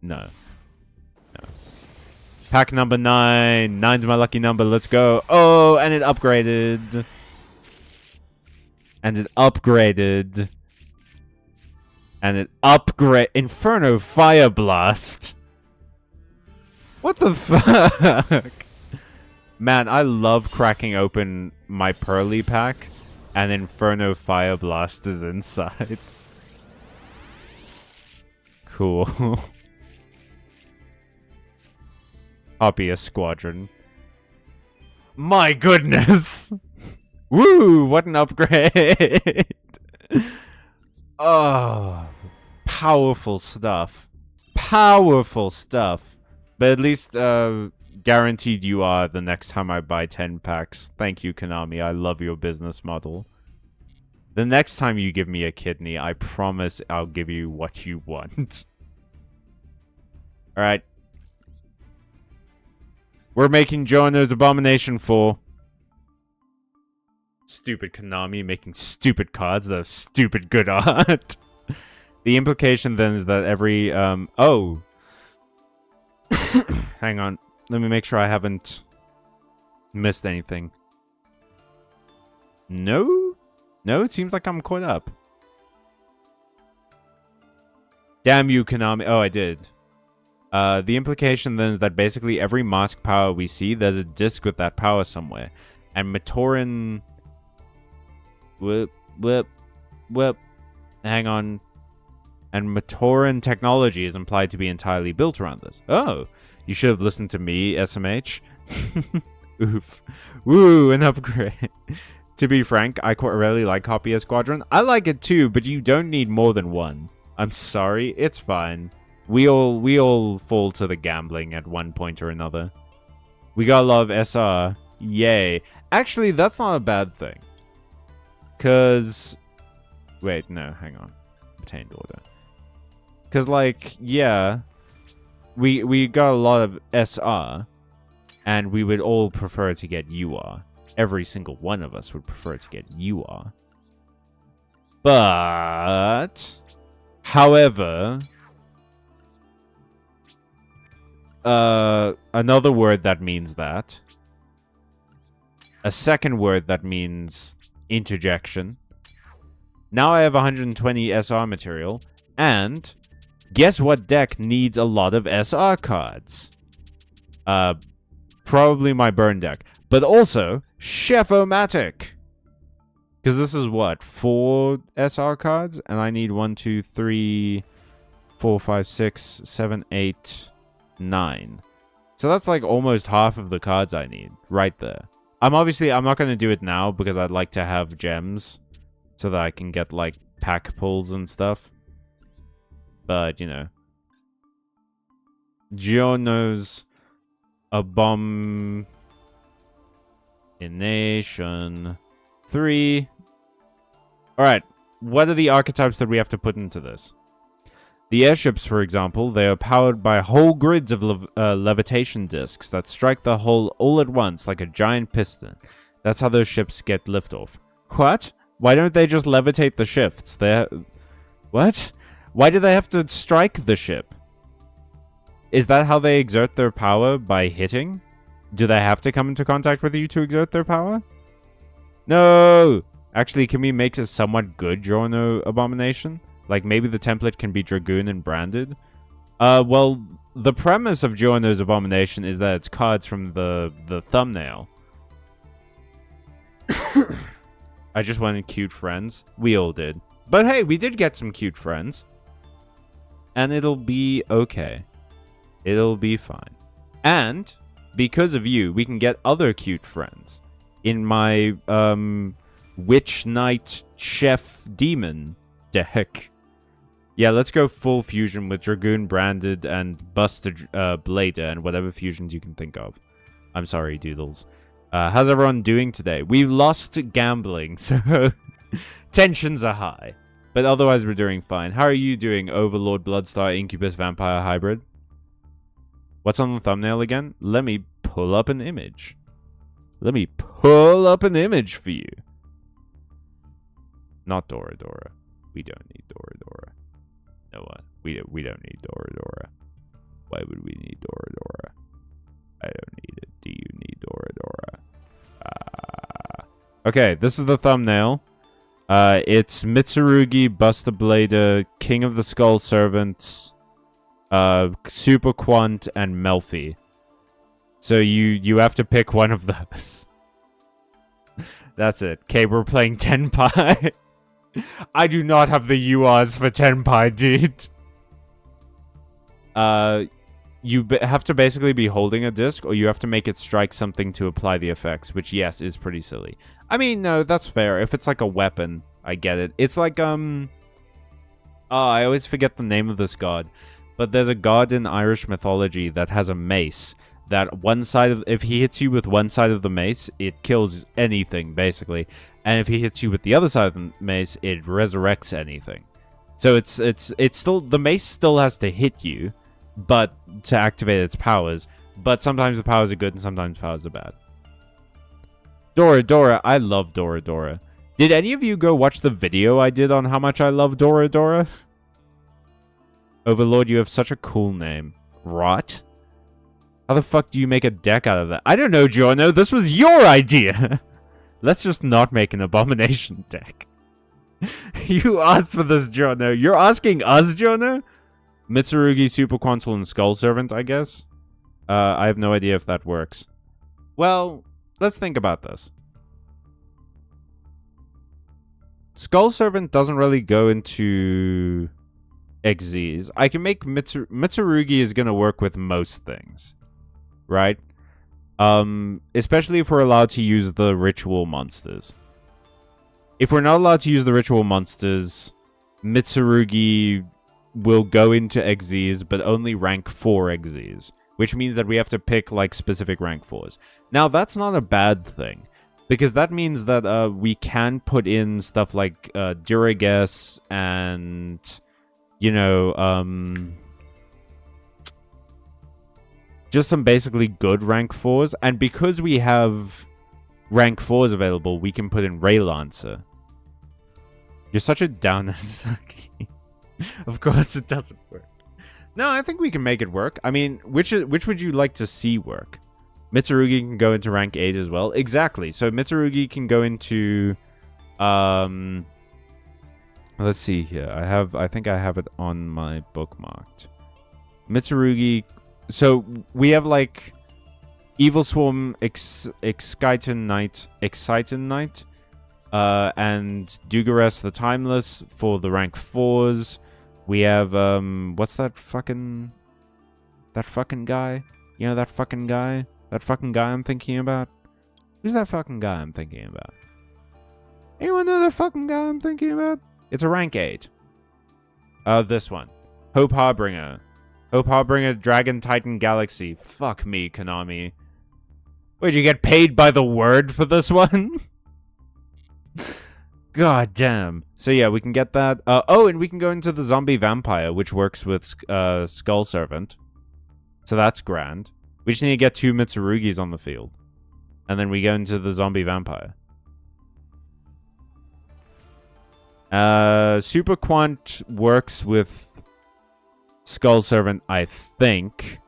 No. No. Pack number 9. 9's my lucky number. Let's go. Oh, and it upgraded. And it upgraded. And it upgrade Inferno Fire Blast. What the fuck? Man, I love cracking open my Pearly pack, and Inferno Fire Blast is inside. Cool. Hoppy Squadron. My goodness! Woo! What an upgrade! Oh, powerful stuff. Powerful stuff. But at least, guaranteed you are the next time I buy 10 packs. Thank you, Konami. I love your business model. The next time you give me a kidney, I promise I'll give you what you want. Alright. We're making Jono's Abomination 4. Stupid Konami making stupid cards that have stupid good art. The implication then is that every, oh. Hang on. Let me make sure I haven't missed anything. No? No, it seems like I'm caught up. Damn you, Konami. Oh, I did. The implication then is that basically every mask power we see, there's a disc with that power somewhere. And Matoran... Whip. Hang on. And Matoran technology is implied to be entirely built around this. Oh, you should have listened to me, SMH. Oof. Woo, an upgrade. To be frank, I quite really like Hoppy Squadron. I like it too, but you don't need more than one. I'm sorry, it's fine. We all fall to the gambling at one point or another. We gotta love SR. Yay. Actually, that's not a bad thing. Cause... Wait, no, hang on. Obtained order. Cause, like, yeah... We got a lot of SR, and we would all prefer to get UR. Every single one of us would prefer to get UR. But... However... another word that means that. A second word that means interjection. Now I have 120 SR material, and guess what deck needs a lot of SR cards? Probably my burn deck, but also Chef-O-Matic. Because this is what, 4 SR cards, and I need 1, 2, 3, 4, 5, 6, 7, 8, 9. So that's like almost half of the cards I need right there. I'm not going to do it now because I'd like to have gems so that I can get like pack pulls and stuff. But, you know. Jono's Abomination 3. Alright, what are the archetypes that we have to put into this? The airships, for example, they are powered by whole grids of levitation discs that strike the hull all at once like a giant piston. That's how those ships get liftoff. What? Why don't they just levitate the shifts? What? Why do they have to strike the ship? Is that how they exert their power? By hitting? Do they have to come into contact with you to exert their power? No! Actually, can we make a somewhat good Giorno abomination? Like, maybe the template can be Dragoon and branded? Well, the premise of Giorno's abomination is that it's cards from the thumbnail. I just wanted cute friends. We all did. But hey, we did get some cute friends. And it'll be okay. It'll be fine. And, because of you, we can get other cute friends. In my, Witch Knight Chef Demon deck. Yeah, let's go full fusion with Dragoon Branded and Buster Blader and whatever fusions you can think of. I'm sorry, Doodles. How's everyone doing today? We lost gambling, so tensions are high. But otherwise, we're doing fine. How are you doing, Overlord, Bloodstar, Incubus, Vampire, Hybrid? What's on the thumbnail again? Let me pull up an image. Let me pull up an image for you. Not Dora Dora. We don't need Dora Dora. You know what? We don't need Dora Dora. Why would we need Dora Dora? I don't need it. Do you need Dora Dora? Okay, this is the thumbnail. It's Mitsurugi, Buster Blader, King of the Skull Servants, Super Quant, and Melfi. So you have to pick one of those. That's it. Okay, we're playing Tenpai. I do not have the URs for Tenpai, dude. You have to basically be holding a disc, or you have to make it strike something to apply the effects, which, yes, is pretty silly. I mean, no, that's fair. If it's like a weapon, I get it. It's like, oh, I always forget the name of this god. But there's a god in Irish mythology that has a mace. That one side of, if he hits you with one side of the mace, it kills anything, basically. And if he hits you with the other side of the mace, it resurrects anything. So it's still, the mace still has to hit you, but to activate its powers. But sometimes the powers are good and sometimes the powers are bad. Dora Dora, I love Dora Dora. Did any of you go watch the video I did on how much I love Dora Dora? Overlord, you have such a cool name. Rot? How the fuck do you make a deck out of that? I don't know, Giorno. This was your idea. Let's just not make an abomination deck. You asked for this, Giorno. You're asking us, Giorno? Mitsurugi, Super Quantal, and Skull Servant, I guess? I have no idea if that works. Well, let's think about this. Skull Servant doesn't really go into XZs. I can make Mitsurugi is going to work with most things. Right? Especially if we're allowed to use the ritual monsters. If we're not allowed to use the ritual monsters, Mitsurugi will go into XZs, but only rank 4 XZs. Which means that we have to pick, like, specific rank 4s. Now, that's not a bad thing. Because that means that we can put in stuff like Durages and, you know, just some basically good rank 4s. And because we have rank 4s available, we can put in Ray Lancer. You're such a downer, Saki. Of course it doesn't work. No, I think we can make it work. I mean, which would you like to see work? Mitsurugi can go into rank 8 as well. Exactly. So Mitsurugi can go into... let's see here. I think I have it on my bookmarked. Mitsurugi... So, we have, like, Evil Swarm, Exciton Knight, and Dugares the Timeless for the rank 4s. We have, what's that fucking guy? You know that fucking guy? That fucking guy I'm thinking about? Who's that fucking guy I'm thinking about? Anyone know that fucking guy I'm thinking about? It's a rank 8. This one. Hope Harbinger. Hope Harbinger, Dragon Titan Galaxy. Fuck me, Konami. Wait, you get paid by the word for this one? God damn. So yeah, we can get that. Oh, and we can go into the Zombie Vampire, which works with Skull Servant. So that's grand. We just need to get 2 Mitsurugis on the field. And then we go into the Zombie Vampire. Super Quant works with Skull Servant, I think.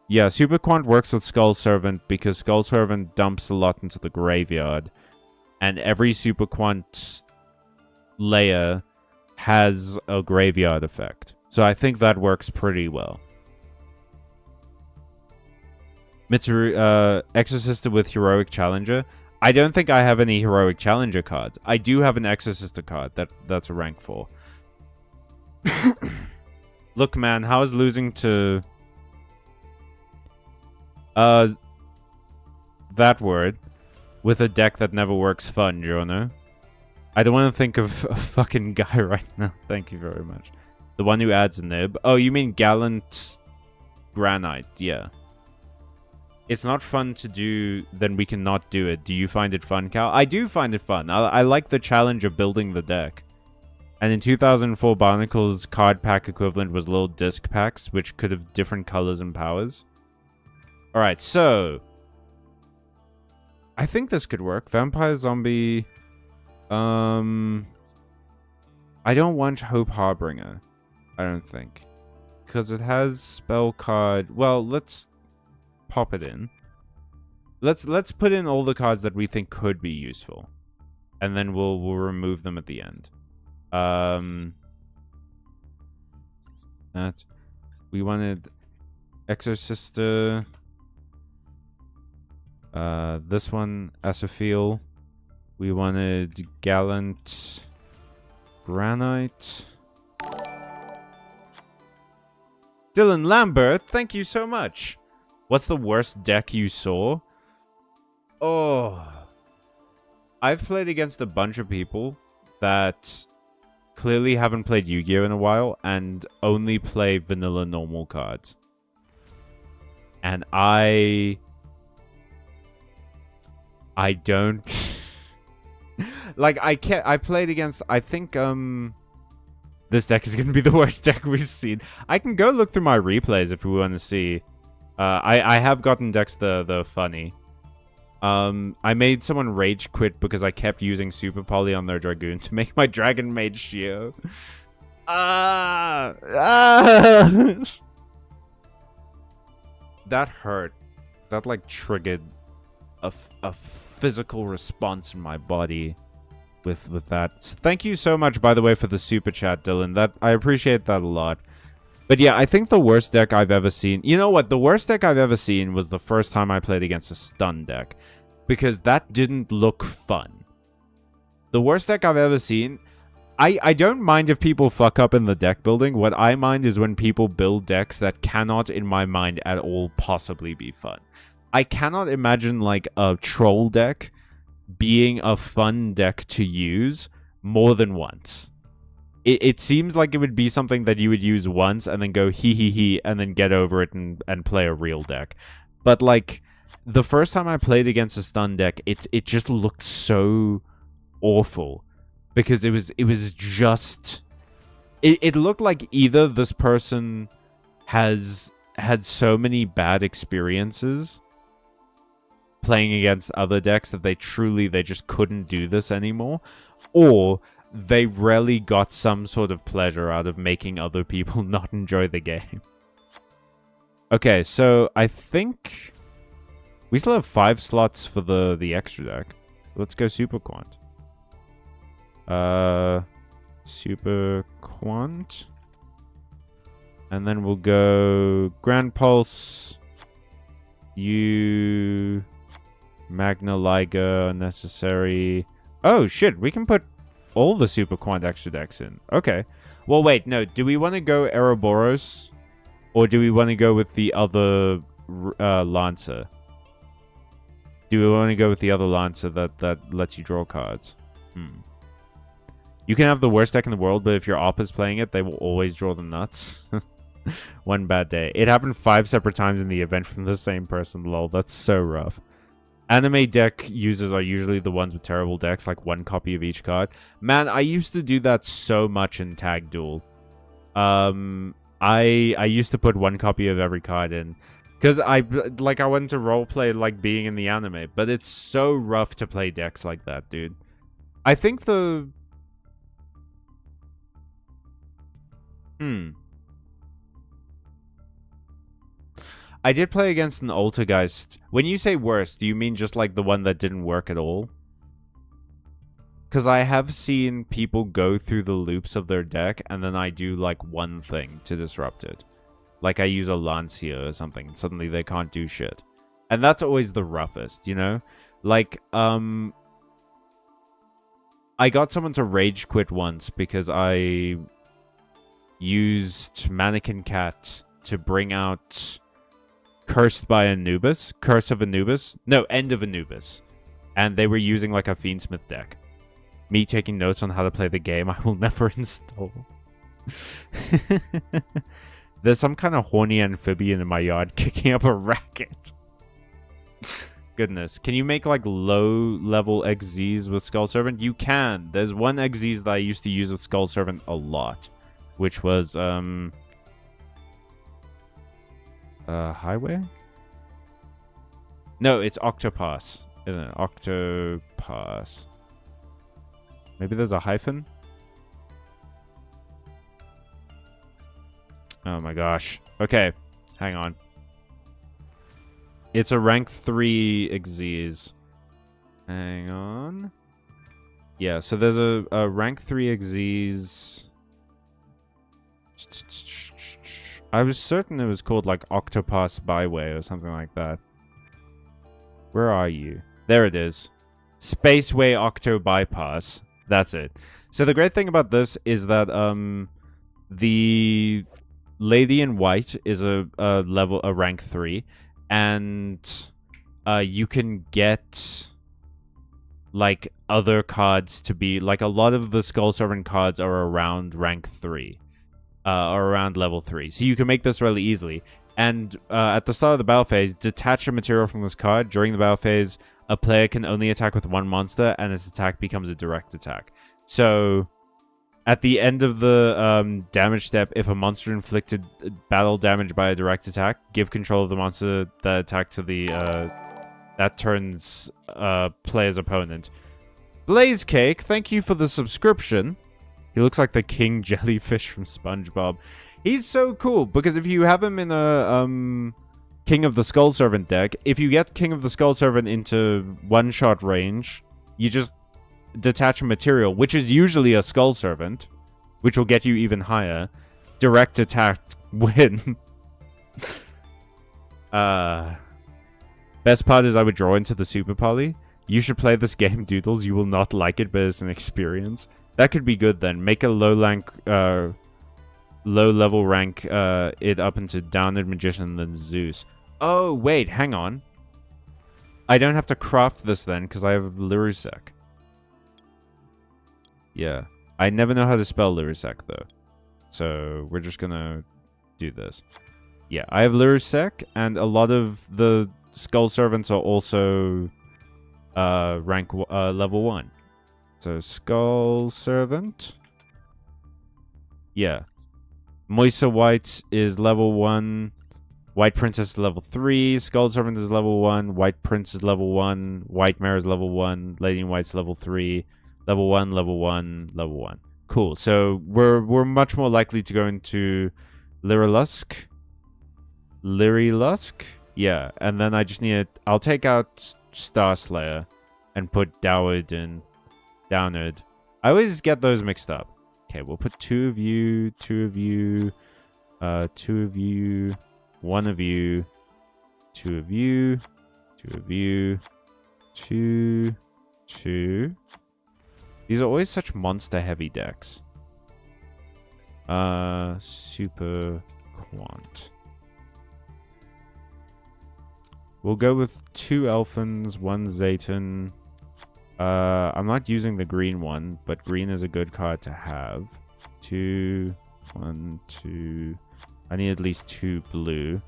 Yeah, Super Quant works with Skull Servant because Skull Servant dumps a lot into the graveyard. And every Super Quant layer has a graveyard effect. So I think that works pretty well. Mitsuru, Exorcister with Heroic Challenger. I don't think I have any Heroic Challenger cards. I do have an Exorcister card that's a rank 4. Look, man, how is losing to... that word with a deck that never works fun, Jono? I don't want to think of a fucking guy right now. Thank you very much. The one who adds a nib. Oh, you mean Gallant Granite. Yeah. It's not fun to do, then we can not do it. Do you find it fun, Cal? I do find it fun. I like the challenge of building the deck. And in 2004, Barnacle's card pack equivalent was little disc packs, which could have different colors and powers. Alright, so... I think this could work. Vampire Zombie... I don't want Hope Harbinger. I don't think. Because it has spell card... Well, let's pop it in. Let's put in all the cards that we think could be useful. And then we'll remove them at the end. That... We wanted... Exorcister... this one, Asophiel. We wanted Gallant Granite. Dylan Lambert, thank you so much. What's the worst deck you saw? Oh. I've played against a bunch of people that clearly haven't played Yu-Gi-Oh! In a while and only play vanilla normal cards. And I don't... like, I've played against... I think, this deck is going to be the worst deck we've seen. I can go look through my replays if we want to see. I have gotten decks the funny. I made someone rage quit because I kept using Super Poly on their Dragoon to make my Dragon Maid Shio. That hurt. That, like, triggered a physical response in my body with that. So thank you so much, by the way, for the super chat, Dylan. That I appreciate that a lot. But yeah, I think the worst deck I've ever seen... You know what? The worst deck I've ever seen was the first time I played against a stun deck. Because that didn't look fun. The worst deck I've ever seen... I don't mind if people fuck up in the deck building. What I mind is when people build decks that cannot, in my mind, at all possibly be fun. I cannot imagine, like, a troll deck being a fun deck to use more than once. It seems like it would be something that you would use once and then go hee hee hee and then get over it and play a real deck. But, like, the first time I played against a stun deck, it just looked so awful. Because it was just... It looked like either this person has had so many bad experiences playing against other decks that they just couldn't do this anymore, or they really got some sort of pleasure out of making other people not enjoy the game. Okay, so I think we still have 5 slots for the extra deck. Let's go Super Quant. Super Quant. And then we'll go Grand Pulse, Magna Liga, Necessary. Oh, shit. We can put all the Super Quant extra decks in. Okay. Well, wait. No. Do we want to go Ouroboros? Or do we want to go with the other Lancer? Do we want to go with the other Lancer that lets you draw cards? You can have the worst deck in the world, but if your op is playing it, they will always draw the nuts. One bad day. It happened 5 separate times in the event from the same person. Lol, that's so rough. Anime deck users are usually the ones with terrible decks, like 1 copy of each card. Man, I used to do that so much in Tag Duel. I used to put 1 copy of every card in. Because I wanted to roleplay like being in the anime. But it's so rough to play decks like that, dude. I think the... I did play against an Altergeist. When you say worst, do you mean just like the one that didn't work at all? Because I have seen people go through the loops of their deck, and then I do like one thing to disrupt it. Like I use a Lancia or something, and suddenly they can't do shit. And that's always the roughest, you know? Like, I got someone to rage quit once because I used Mannequin Cat to bring out Cursed by Anubis. Curse of Anubis. No, End of Anubis. And they were using like a Fiendsmith deck. Me taking notes on how to play the game I will never install. There's some kind of horny amphibian in my yard kicking up a racket. Goodness. Can you make like low-level XZs with Skull Servant? You can. There's one XZs that I used to use with Skull Servant a lot. Which was, Highway? No, it's Octopass. Isn't it? Octopass. Maybe there's a hyphen? Oh my gosh. Okay. Hang on. It's a rank 3 Xyz. Hang on. Yeah, so there's a rank 3 Xyz. I was certain it was called like Octopass Byway or something like that. Where are you? There it is. Spaceway Octo Bypass. That's it. So the great thing about this is that the Lady in White is a rank 3, and you can get like other cards to be like a lot of the Skull Servant cards are around rank 3, or around level 3. So you can make this really easily. And at the start of the battle phase, detach a material from this card. During the battle phase, a player can only attack with one monster, and its attack becomes a direct attack. So, at the end of the damage step, if a monster inflicted battle damage by a direct attack, give control of the monster that attacked to the that turn's player's opponent. Blaze Cake, thank you for the subscription. He looks like the King Jellyfish from SpongeBob. He's so cool, because if you have him in a King of the Skull Servant deck, if you get King of the Skull Servant into one-shot range, you just detach a material, which is usually a Skull Servant, which will get you even higher. Direct attack win. Best part is I would draw into the Super Poly. You should play this game, Doodles. You will not like it, but it's an experience. That could be good then. Make a low-level rank it up into Downed Magician and then Zeus. Oh, wait, hang on. I don't have to craft this then, because I have Lirusek. Yeah. I never know how to spell Lirusek, though. So, we're just gonna do this. Yeah, I have Lirusek, and a lot of the Skull Servants are also level 1. So, Skull Servant. Yeah. Moisa White is level 1. White Princess is level 3. Skull Servant is level 1. White Prince is level 1. White Mare is level 1. Lady in White's level 3. Level 1, level 1, level 1. Cool. So we're much more likely to go into Lyrilusk. Yeah. And then I just need I'll take out Star Slayer and put Downard in. Downard. I always get those mixed up. Okay, we'll put 2 of you, 2 of you, 2 of you, 1 of you, 2 of you, 2 of you, 2, 2. These are always such monster-heavy decks. Super Quant. We'll go with 2 Elfins, 1 Zayton. I'm not using the green one, but green is a good card to have. 2, 1, 2. I need at least 2 blue.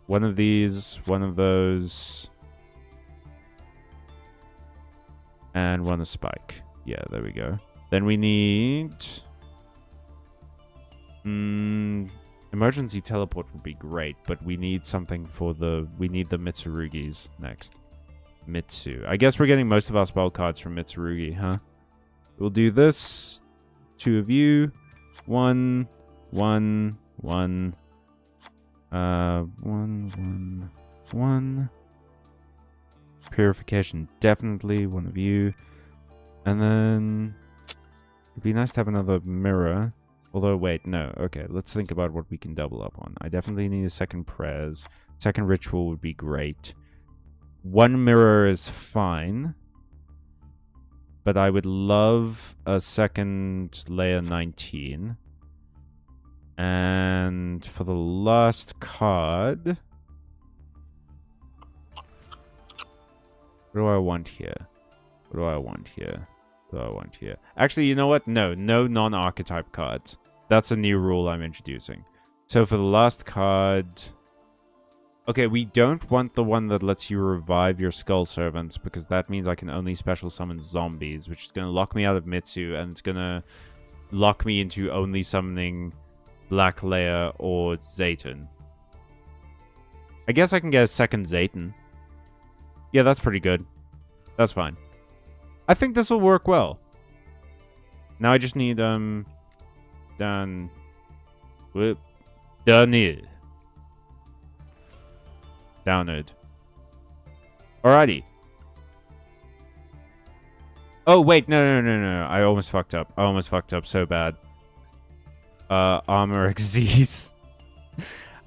1 of these, 1 of those. And 1 of Spike. Yeah, there we go. Then we need... emergency teleport would be great, but we need something for the... We need the Mitsurugis next. Mitsu. I guess we're getting most of our spell cards from Mitsurugi, huh? We'll do this. 2 of you. 1, 1, 1. 1, 1, 1. Purification, definitely. 1 of you. And then... It'd be nice to have another mirror. Although, wait, no. Okay, let's think about what we can double up on. I definitely need a second prayers. Second ritual would be great. 1 mirror is fine. But I would love a second layer 19. And for the last card... What do I want here? What do I want here? What do I want here? Actually, you know what? No non-archetype cards. That's a new rule I'm introducing. So for the last card... Okay, we don't want the one that lets you revive your Skull Servants, because that means I can only special summon zombies, which is going to lock me out of Mitsu, and it's going to lock me into only summoning Black Layer or Zayton. I guess I can get a second Zayton. Yeah, that's pretty good. That's fine. I think this will work well. Now I just need, Daniel. Download. Alrighty. Oh, wait, no. I almost fucked up. I almost fucked up so bad. Armor Xyz.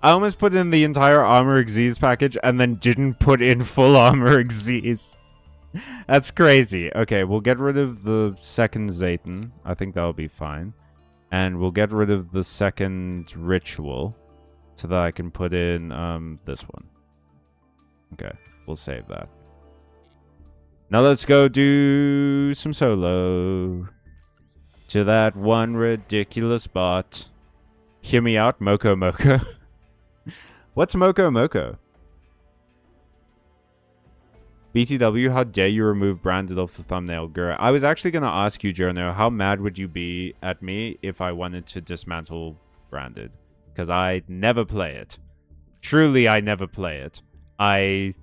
I almost put in the entire Armor Xyz package and then didn't put in full Armor Xyz. That's crazy. Okay, we'll get rid of the second Zayton. I think that'll be fine. And we'll get rid of the second Ritual so that I can put in this one. Okay, we'll save that. Now let's go do some solo. To that one ridiculous bot. Hear me out, Moko Moko. What's Moko Moko? BTW, how dare you remove branded off the thumbnail, girl? I was actually going to ask you, Jono, how mad would you be at me if I wanted to dismantle branded? Because I never play it. Truly, I never play it. I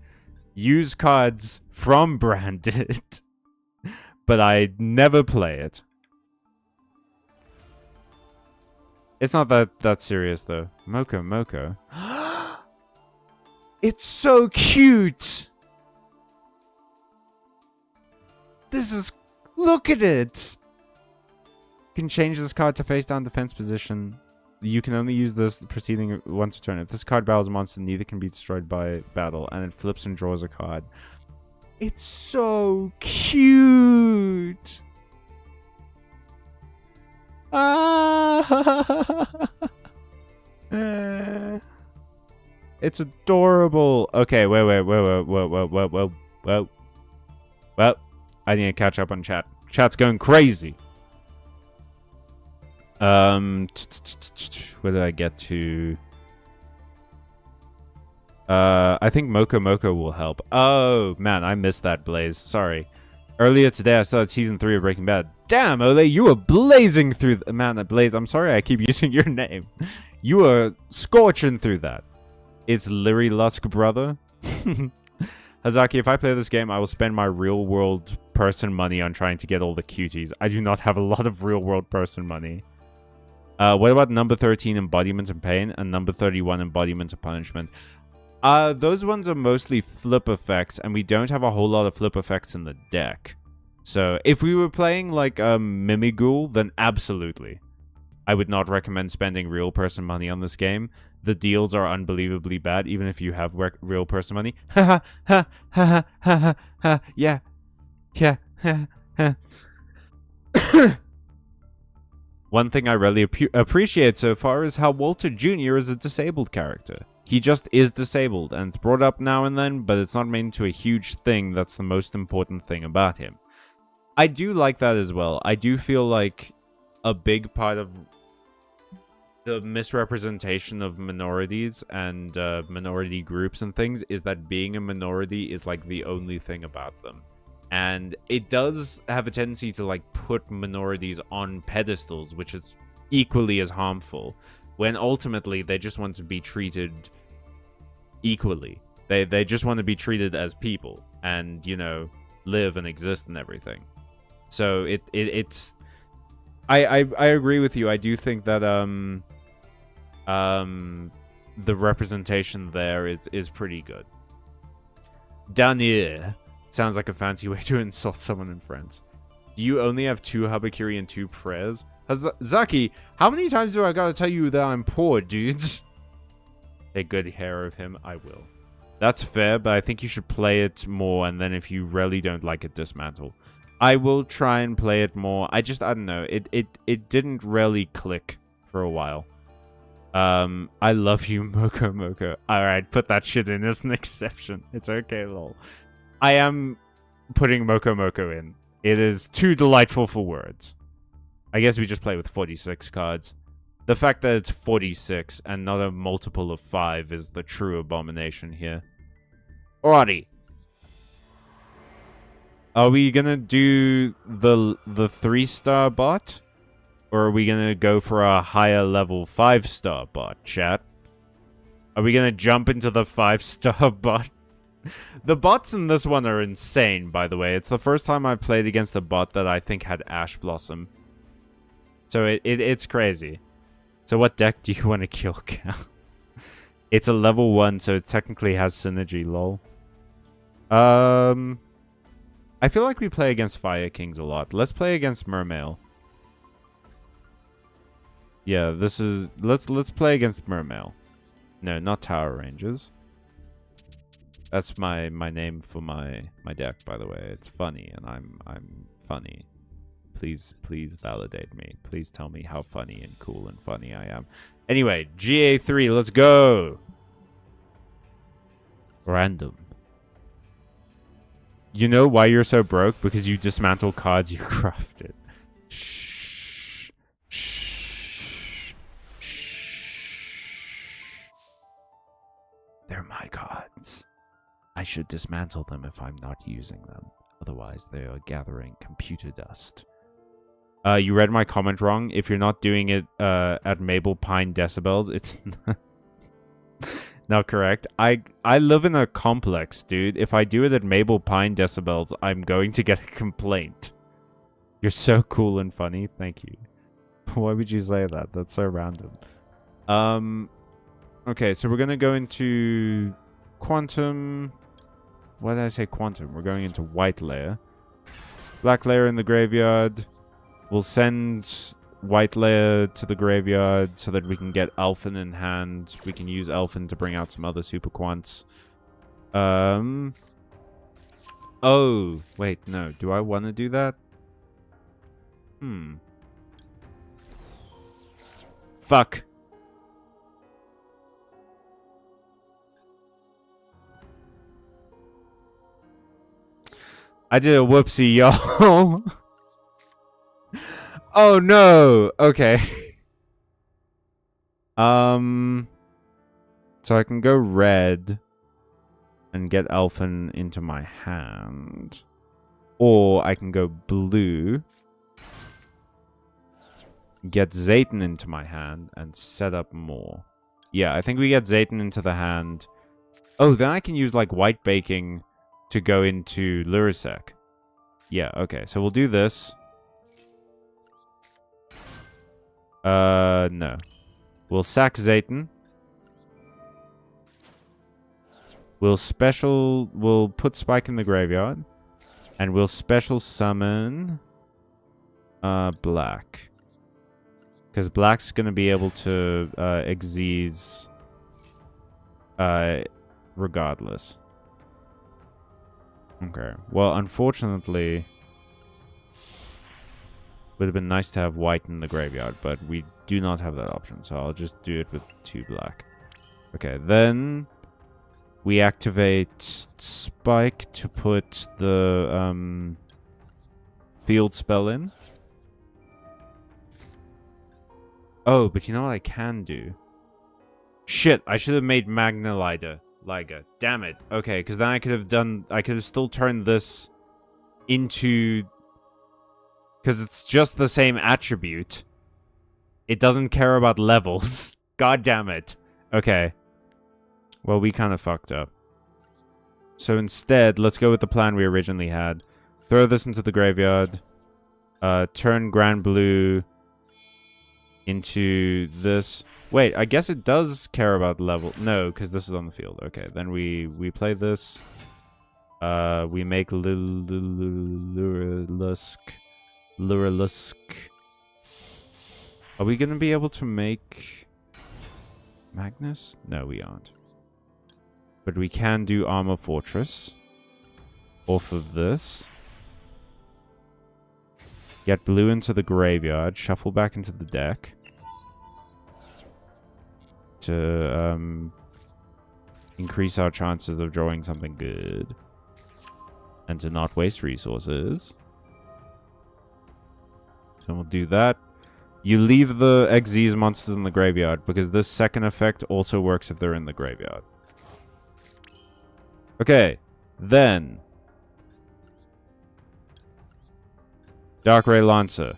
use cards from branded, but I never play it. It's not that serious, though. Moko Moko. It's so cute! This is... Look at it! You can change this card to face down defense position. You can only use this proceeding once a turn. If this card battles a monster, neither can be destroyed by battle. And it flips and draws a card. It's so cute! Ah! It's adorable. Okay, whoa. I need to catch up on chat. Chat's going crazy. Where did I get to? I think Moko Moko will help. Oh, man, I missed that, Blaze. Sorry. Earlier today, I started Season 3 of Breaking Bad. Damn, Ole, you were blazing through... Man, Blaze, I'm sorry I keep using your name. You were scorching through that. It's Larry Lusk, brother. Hazaki, if I play this game, I will spend my real-world person money on trying to get all the cuties. I do not have a lot of real-world person money. What about number 13, Embodiment and Pain, and number 31, Embodiment of Punishment? Those ones are mostly flip effects, and we don't have a whole lot of flip effects in the deck. So, if we were playing, like, Mimighoul, then absolutely. I would not recommend spending real person money on this game. The deals are unbelievably bad, even if you have real person money. Ha ha ha ha ha ha. Yeah. Yeah. Ha ha. One thing I really appreciate so far is how Walter Jr. is a disabled character. He just is disabled, and it's brought up now and then, but it's not made into a huge thing. That's the most important thing about him. I do like that as well. I do feel like a big part of the misrepresentation of minorities and minority groups and things is that being a minority is like the only thing about them. And it does have a tendency to like put minorities on pedestals, which is equally as harmful, when ultimately they just want to be treated equally. They just want to be treated as people and, you know, live and exist and everything. So it's I agree with you. I do think that the representation there is pretty good. Daniel sounds like a fancy way to insult someone in France. Do you only have 2 Habakiri and 2 prayers? Zaki, how many times do I gotta tell you that I'm poor, dudes? Take good care of him. I will. That's fair, but I think you should play it more, and then if you really don't like it, dismantle. I will try and play it more. I don't know. It didn't really click for a while. I love you, Moko Moko. Alright, put that shit in as an exception. It's okay, lol. I am putting Moko Moko in. It is too delightful for words. I guess we just play with 46 cards. The fact that it's 46 and not a multiple of 5 is the true abomination here. Alrighty. Are we gonna do the 3-star bot? Or are we gonna go for a higher level 5-star bot, chat? Are we gonna jump into the 5-star bot? The bots in this one are insane, by the way. It's the first time I've played against a bot that I think had Ash Blossom. So it's crazy. So what deck do you want to kill, Cal? It's a level 1, so it technically has synergy, lol. I feel like we play against Fire Kings a lot. Let's play against Mermail. Yeah, this is... Let's play against Mermail. No, not Tower Rangers. That's my name for my deck, by the way. It's funny, and I'm funny. Please validate me. Please tell me how funny and cool and funny I am. Anyway, GA3, let's go! Random. You know why you're so broke? Because you dismantle cards you crafted. Shh. Shh. Shh. They're my cards. I should dismantle them if I'm not using them. Otherwise, they are gathering computer dust. You read my comment wrong. If you're not doing it at Maple Pine decibels, it's not correct. I live in a complex, dude. If I do it at Maple Pine decibels, I'm going to get a complaint. You're so cool and funny. Thank you. Why would you say that? That's so random. Okay, so we're going to go into Quantum. Why did I say Quantum? We're going into White Layer. Black Layer in the graveyard. We'll send White Layer to the graveyard so that we can get Elfin in hand. We can use Elfin to bring out some other super quants. Oh, wait, no. Do I want to do that? Fuck. I did a whoopsie, y'all. Oh no. Okay. So I can go red and get Elfin into my hand. Or I can go blue, get Zayton into my hand, and set up more. Yeah, I think we get Zayton into the hand. Oh, then I can use like white baking to go into Lurisec. Yeah, okay. So we'll do this. No. We'll sack Zayton. We'll put Spike in the graveyard. And we'll special summon Black. Because Black's gonna be able to Xyz regardless. Okay. Well, unfortunately, would have been nice to have white in the graveyard, but we do not have that option, so I'll just do it with 2 black. Okay, then we activate Spike to put the field spell in. Oh, but you know what I can do? Shit, I should have made Magna Liga. Damn it. Okay, because then I could have still turned this into... Because it's just the same attribute. It doesn't care about levels. God damn it. Okay. Well, we kind of fucked up. So instead, let's go with the plan we originally had. Throw this into the graveyard. turn Grand Blue into this. Wait, I guess it does care about level. No, because this is on the field. Okay, then we play this. We make Lurilusk. Are we going to be able to make Magnus? No, we aren't. But we can do Armor Fortress off of this. Get blue into the graveyard. Shuffle back into the deck. To increase our chances of drawing something good. And to not waste resources. And we'll do that. You leave the Xyz monsters in the graveyard, because this second effect also works if they're in the graveyard. Okay, then. Dark Ray Lancer.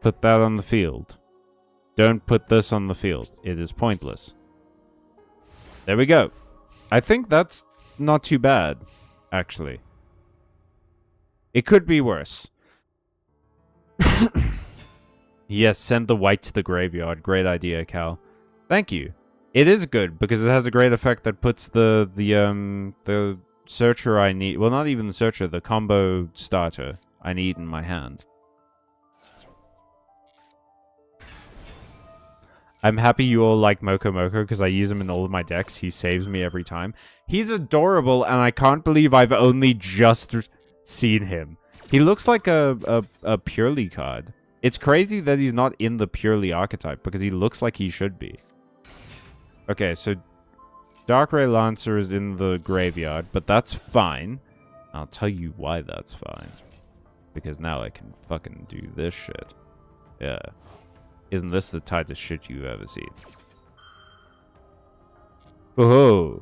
Put that on the field. Don't put this on the field. It is pointless. There we go. I think that's not too bad, actually. It could be worse. Yes, send the white to the graveyard. Great idea, Cal. Thank you. It is good, because it has a great effect that puts the searcher I need... Well, not even the searcher, the combo starter I need in my hand. I'm happy you all like Moko Moko, because I use him in all of my decks. He saves me every time. He's adorable, and I can't believe I've only just seen him. He looks like a Purely card. It's crazy that he's not in the Purely archetype, because he looks like he should be. Okay, so Dark Ray Lancer is in the graveyard, but that's fine. I'll tell you why that's fine. Because now I can fucking do this shit. Yeah. Isn't this the tightest shit you've ever seen? Oh.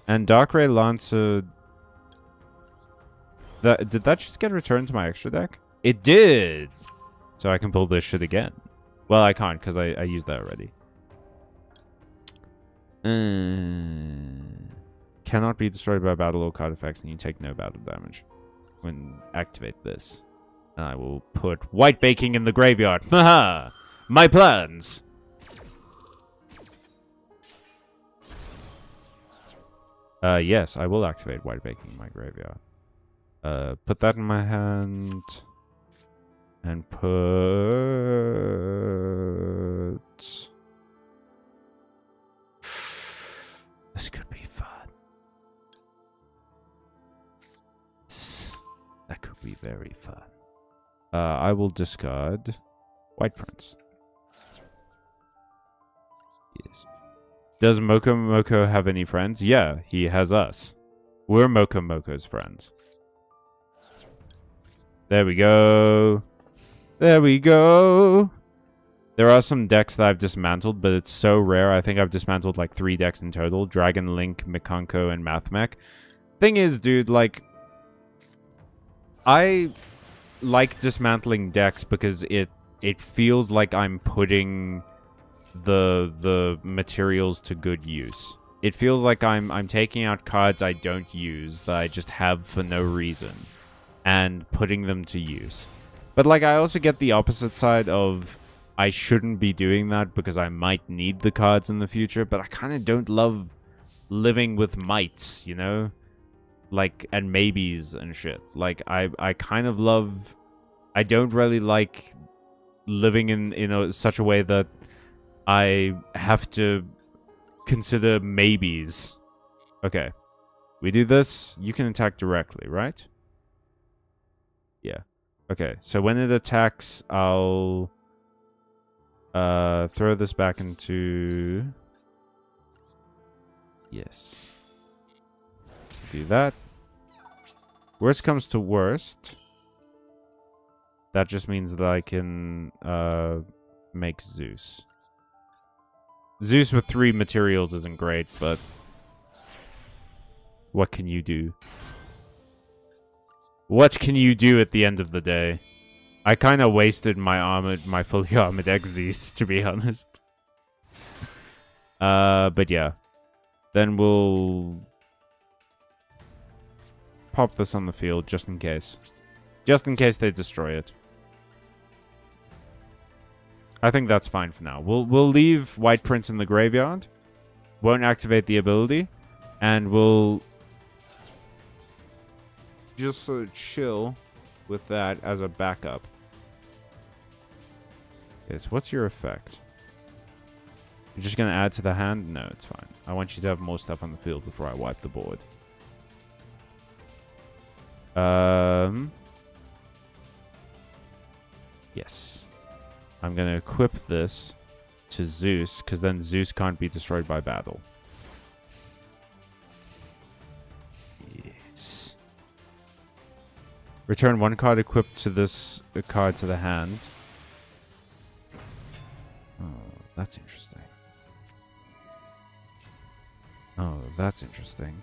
And Dark Ray Lancer... Did that just get returned to my extra deck? It did! So I can pull this shit again. Well, I can't, because I used that already. Cannot be destroyed by battle or card effects, and you take no battle damage. When activate this. And I will put White Baking in the graveyard. Haha! My plans! Yes, I will activate White Baking in my graveyard. Put that in my hand. And put... This could be fun. That could be very fun. I will discard White Prince. Yes. Does Moko Moko have any friends? Yeah, he has us. We're Moko Moko's friends. There we go. There we go. There are some decks that I've dismantled, but it's so rare. I think I've dismantled like 3 decks in total. Dragon Link, Mikanko, and Mathmech. Thing is, dude, like... I like dismantling decks because it feels like I'm putting the materials to good use. It feels like I'm taking out cards I don't use that I just have for no reason and putting them to use. But like I also get the opposite side of I shouldn't be doing that because I might need the cards in the future, but I kind of don't love living with mights, you know? Like, and maybes and shit. Like, I kind of love... I don't really like living in such a way that I have to consider maybes. Okay. We do this. You can attack directly, right? Yeah. Okay, so when it attacks, I'll throw this back into... Yes. Do that. Worst comes to worst. That just means that I can make Zeus. Zeus with 3 materials isn't great, but what can you do? What can you do at the end of the day? I kind of wasted my fully armored Xyz, to be honest. But yeah. Then we'll pop this on the field just in case. Just in case they destroy it. I think that's fine for now. We'll leave White Prince in the graveyard. Won't activate the ability. And we'll just sort of chill with that as a backup. Okay, so what's your effect? You're just going to add to the hand? No, it's fine. I want you to have more stuff on the field before I wipe the board. Yes. I'm going to equip this to Zeus, because then Zeus can't be destroyed by battle. Yes. Return one card equipped to this card to the hand. Oh, that's interesting. Oh, that's interesting.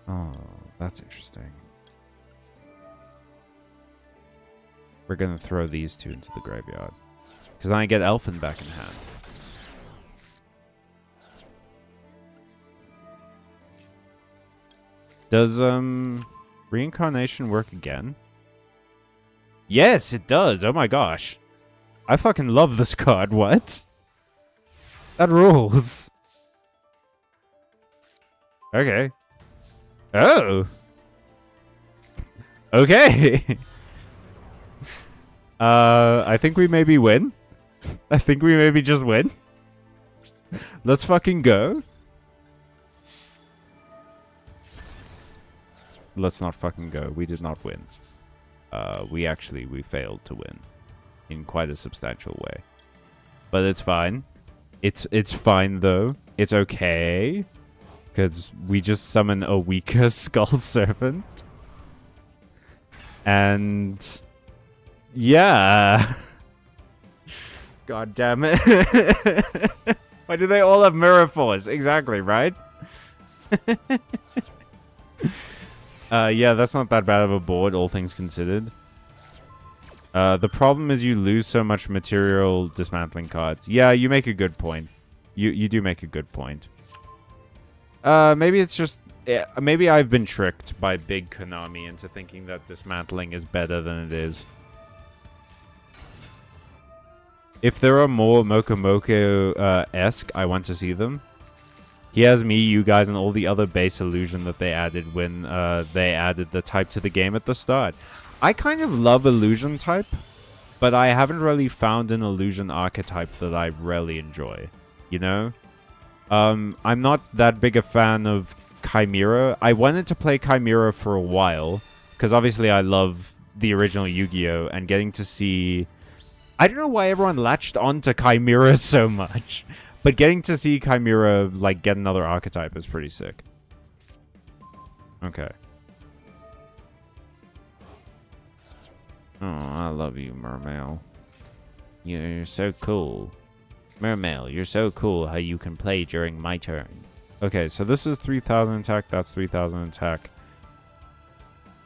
Oh, that's interesting. We're gonna throw these two into the graveyard. Because then I get Elfin back in hand. Does, Reincarnation work again? Yes, it does! Oh my gosh. I fucking love this card. What? That rules. Okay. Oh! Okay! I think we maybe win. I think we maybe just win. Let's fucking go. Let's not fucking go. We did not win. We failed to win. In quite a substantial way. But it's fine. It's fine though. It's okay. Because we just summon a weaker Skull Servant. And yeah. God damn it. Why do they all have Mirror Force? Exactly, right? Yeah, that's not that bad of a board, all things considered. The problem is you lose so much material dismantling cards. Yeah, you make a good point. You do make a good point. Maybe it's just... Yeah, maybe I've been tricked by Big Konami into thinking that dismantling is better than it is. If there are more Mokomoko-esque, I want to see them. He has me, you guys, and all the other base illusion that they added when they added the type to the game at the start. I kind of love illusion type, but I haven't really found an illusion archetype that I really enjoy. You know? I'm not that big a fan of Chimera. I wanted to play Chimera for a while, because obviously I love the original Yu-Gi-Oh! And getting to see... I don't know why everyone latched onto Chimera so much, but getting to see Chimera, like, get another archetype is pretty sick. Okay. Oh, I love you, Mermail. You're so cool. Mermail, you're so cool how you can play during my turn. Okay, so this is 3,000 attack, that's 3,000 attack.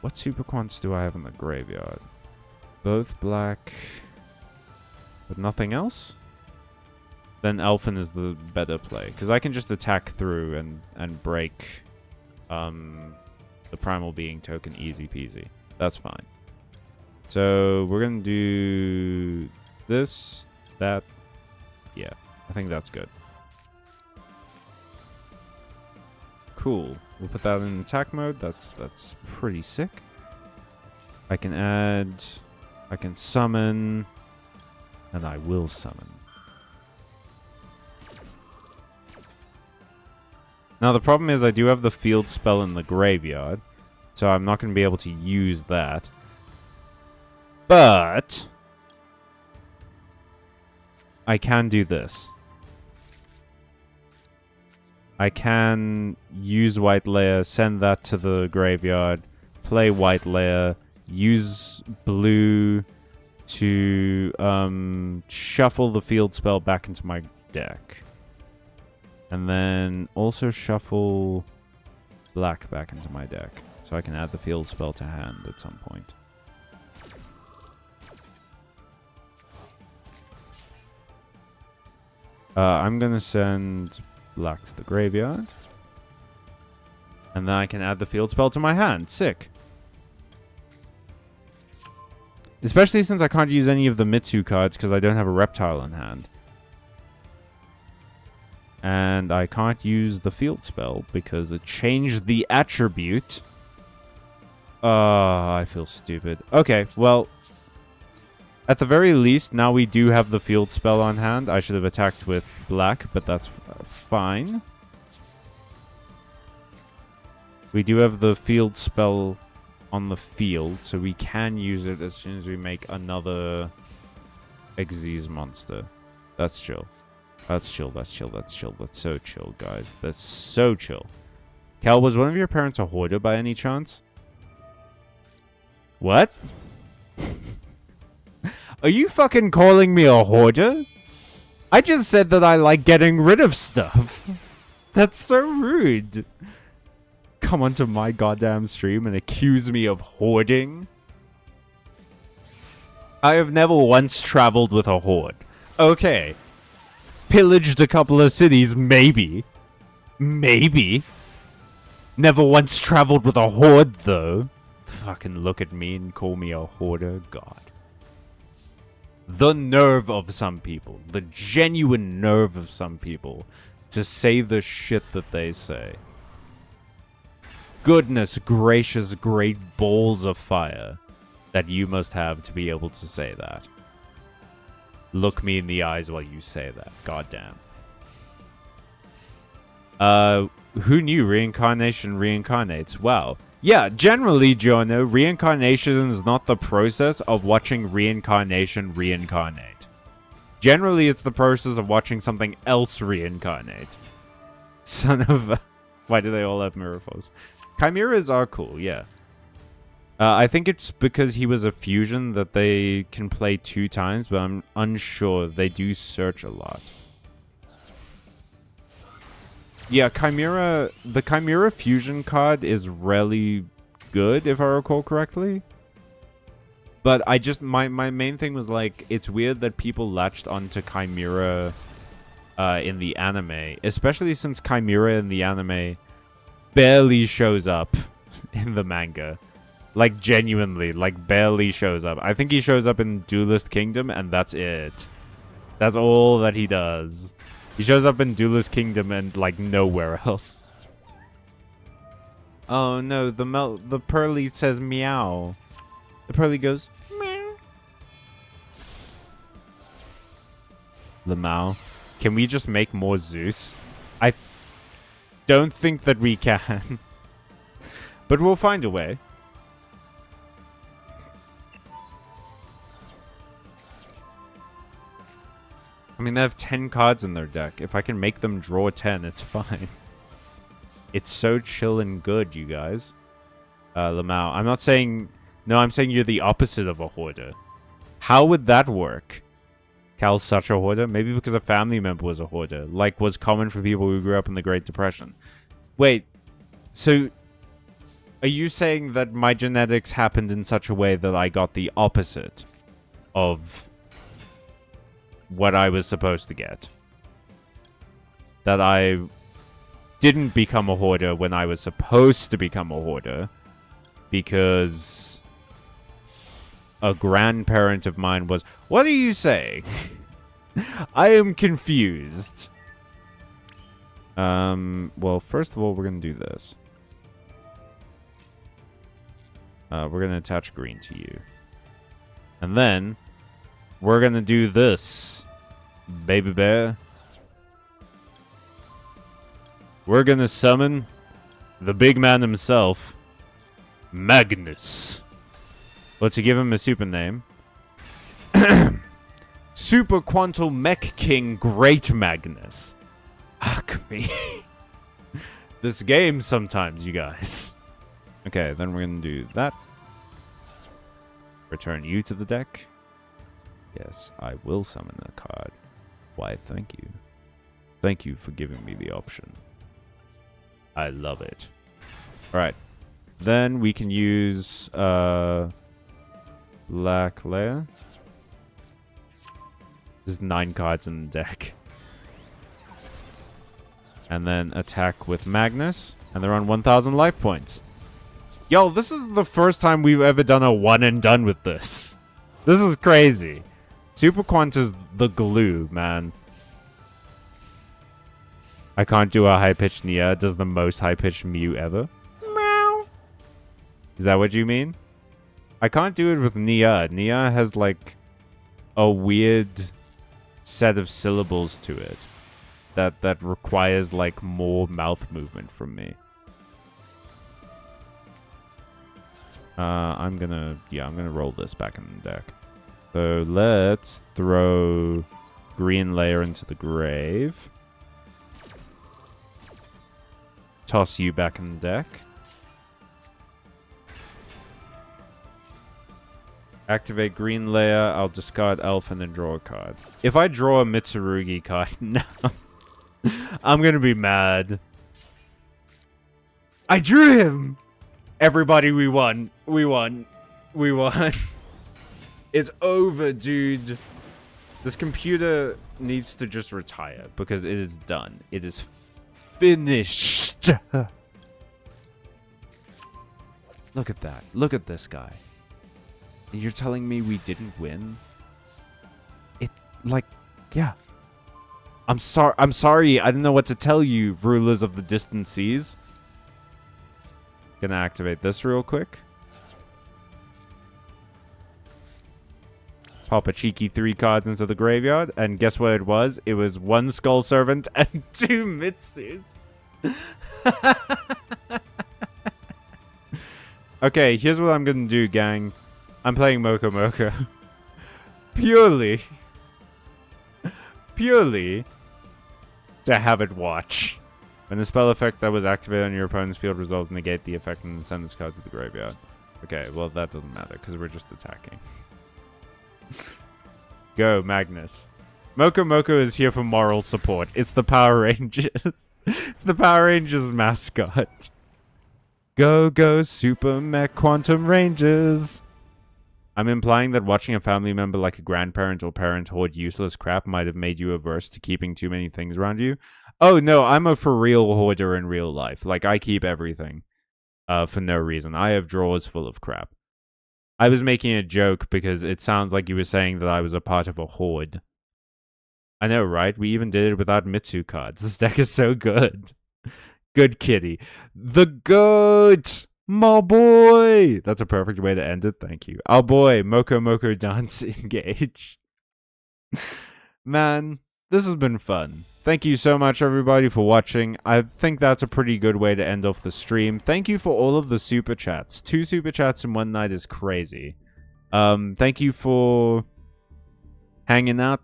What super quants do I have in the graveyard? Both black, but nothing else? Then Elfin is the better play, because I can just attack through and break the Primal Being token easy peasy. That's fine. So we're going to do this, that. Yeah, I think that's good. Cool. We'll put that in attack mode. That's pretty sick. I can add, I can summon, and I will summon. Now the problem is I do have the field spell in the graveyard, so I'm not going to be able to use that. But I can do this. I can use White Layer, send that to the graveyard, play White Layer, use blue to shuffle the field spell back into my deck. And then also shuffle black back into my deck. So I can add the field spell to hand at some point. I'm going to send black to the graveyard. And then I can add the field spell to my hand. Sick. Especially since I can't use any of the Mitsu cards because I don't have a reptile in hand. And I can't use the field spell because it changed the attribute. I feel stupid. Okay, well, at the very least, now we do have the field spell on hand. I should have attacked with black, but that's fine. We do have the field spell on the field, so we can use it as soon as we make another Xyz monster. That's chill. That's chill, that's chill, that's chill. That's so chill, guys. That's so chill. Cal, was one of your parents a hoarder by any chance? What? Are you fucking calling me a hoarder? I just said that I like getting rid of stuff. That's so rude. Come onto my goddamn stream and accuse me of hoarding. I have never once traveled with a hoard. Okay. Pillaged a couple of cities, maybe. Maybe. Never once traveled with a hoard, though. Fucking look at me and call me a hoarder. God. The nerve of some people. The genuine nerve of some people. To say the shit that they say. Goodness gracious, great balls of fire that you must have to be able to say that. Look me in the eyes while you say that. Goddamn. Who knew reincarnation reincarnates? Wow. Yeah, generally, Jono, reincarnation is not the process of watching reincarnation reincarnate. Generally, it's the process of watching something else reincarnate. Son of a... Why do they all have mirrorfalls? Chimeras are cool, yeah. I think it's because he was a fusion that they can play 2 times, but I'm unsure. They do search a lot. Yeah, Chimera... The Chimera fusion card is really good, if I recall correctly. But I just... My main thing was, like, it's weird that people latched onto Chimera in the anime. Especially since Chimera in the anime barely shows up in the manga. Like, genuinely, like, barely shows up. I think he shows up in Duelist Kingdom, and that's it. That's all that he does. He shows up in Duelist Kingdom and, like, nowhere else. Oh, no, the Pearly says meow. The Pearly goes, meow. Lamau. Can we just make more Zeus? I don't think that we can. But we'll find a way. I mean, they have 10 cards in their deck. If I can make them draw 10, it's fine. It's so chill and good, you guys. Lamau. I'm not saying... No, I'm saying you're the opposite of a hoarder. How would that work? Cal's such a hoarder? Maybe because a family member was a hoarder. Like was common for people who grew up in the Great Depression. Wait. So... Are you saying that my genetics happened in such a way that I got the opposite of... what I was supposed to get? That I didn't become a hoarder when I was supposed to become a hoarder because a grandparent of mine was... What are you saying? I am confused. Well, first of all, we're going to do this. We're going to attach green to you. And then... we're gonna do this, baby bear. We're gonna summon the big man himself, Magnus. Well, to give him a super name. Super Quantum Mech King Great Magnus. Fuck me. This game sometimes, you guys. Okay, then we're gonna do that. Return you to the deck. Yes, I will summon a card. Why, thank you. Thank you for giving me the option. I love it. Alright. Then we can use Black Layer. There's 9 cards in the deck. And then attack with Magnus. And they're on 1,000 life points. Yo, this is the first time we've ever done a one and done with this. This is crazy. Super Quant is the glue, man. I can't do a high-pitched Nia. It does the most high-pitched Mew ever. Meow. Is that what you mean? I can't do it with Nia. Nia has, like, a weird set of syllables to it that requires, like, more mouth movement from me. I'm gonna roll this back in the deck. So let's throw green layer into the grave. Toss you back in the deck. Activate green layer. I'll discard elf and then draw a card. If I draw a Mitsurugi card now, I'm gonna be mad. I drew him! Everybody, we won. We won. We won. It's over, dude. This computer needs to just retire because it is done. It is finished. Look at that. Look at this guy. You're telling me we didn't win? It, like, yeah. I'm sorry. I don't know what to tell you, rulers of the distant seas. Gonna activate this real quick. Pop a cheeky 3 cards into the graveyard. And guess what it was? It was 1 Skull Servant and 2 Mitsus. Okay, here's what I'm gonna do, gang. I'm playing Moko Moko. Purely to have it watch. When the spell effect that was activated on your opponent's field resolves, negate the effect and send this card to the graveyard. Okay, well that doesn't matter because we're just attacking. Go, Magnus. Moko Moko is here for moral support. It's the Power Rangers. It's the Power Rangers mascot. Go, go, Super Mech Quantum Rangers. I'm implying that watching a family member like a grandparent or parent hoard useless crap might have made you averse to keeping too many things around you. Oh, no, I'm a for real hoarder in real life. Like, I keep everything for no reason. I have drawers full of crap. I was making a joke because it sounds like you were saying that I was a part of a hoard. I know, right? We even did it without Mitsu cards. This deck is so good. Good kitty. The GOAT! My boy! That's a perfect way to end it. Thank you. Our boy, Moko Moko Dance Engage. Man, this has been fun. Thank you so much, everybody, for watching. I think that's a pretty good way to end off the stream. Thank you for all of the super chats. 2 super chats in one night is crazy. Thank you for hanging out.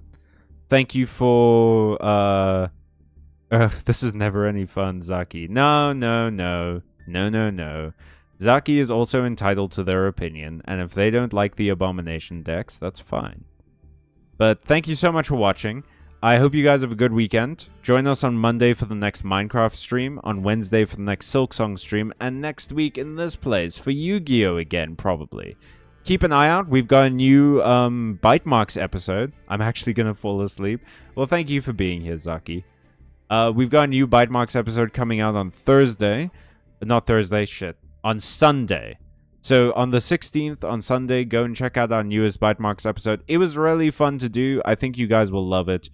Thank you for, this is never any fun, Zaki. No. Zaki is also entitled to their opinion, and if they don't like the Abomination decks, that's fine. But thank you so much for watching. I hope you guys have a good weekend. Join us on Monday for the next Minecraft stream, on Wednesday for the next Silksong stream, and next week in this place for Yu-Gi-Oh! Again, probably. Keep an eye out. We've got a new Byte Marx episode. I'm actually going to fall asleep. Well, thank you for being here, Zaki. We've got a new Byte Marx episode coming out on Thursday. Not Thursday, shit. On Sunday. So on the 16th, on Sunday, go and check out our newest Byte Marx episode. It was really fun to do. I think you guys will love it.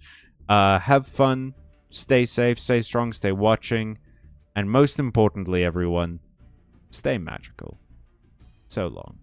Have fun. Stay safe, stay strong, stay watching. And most importantly, everyone, stay magical. So long.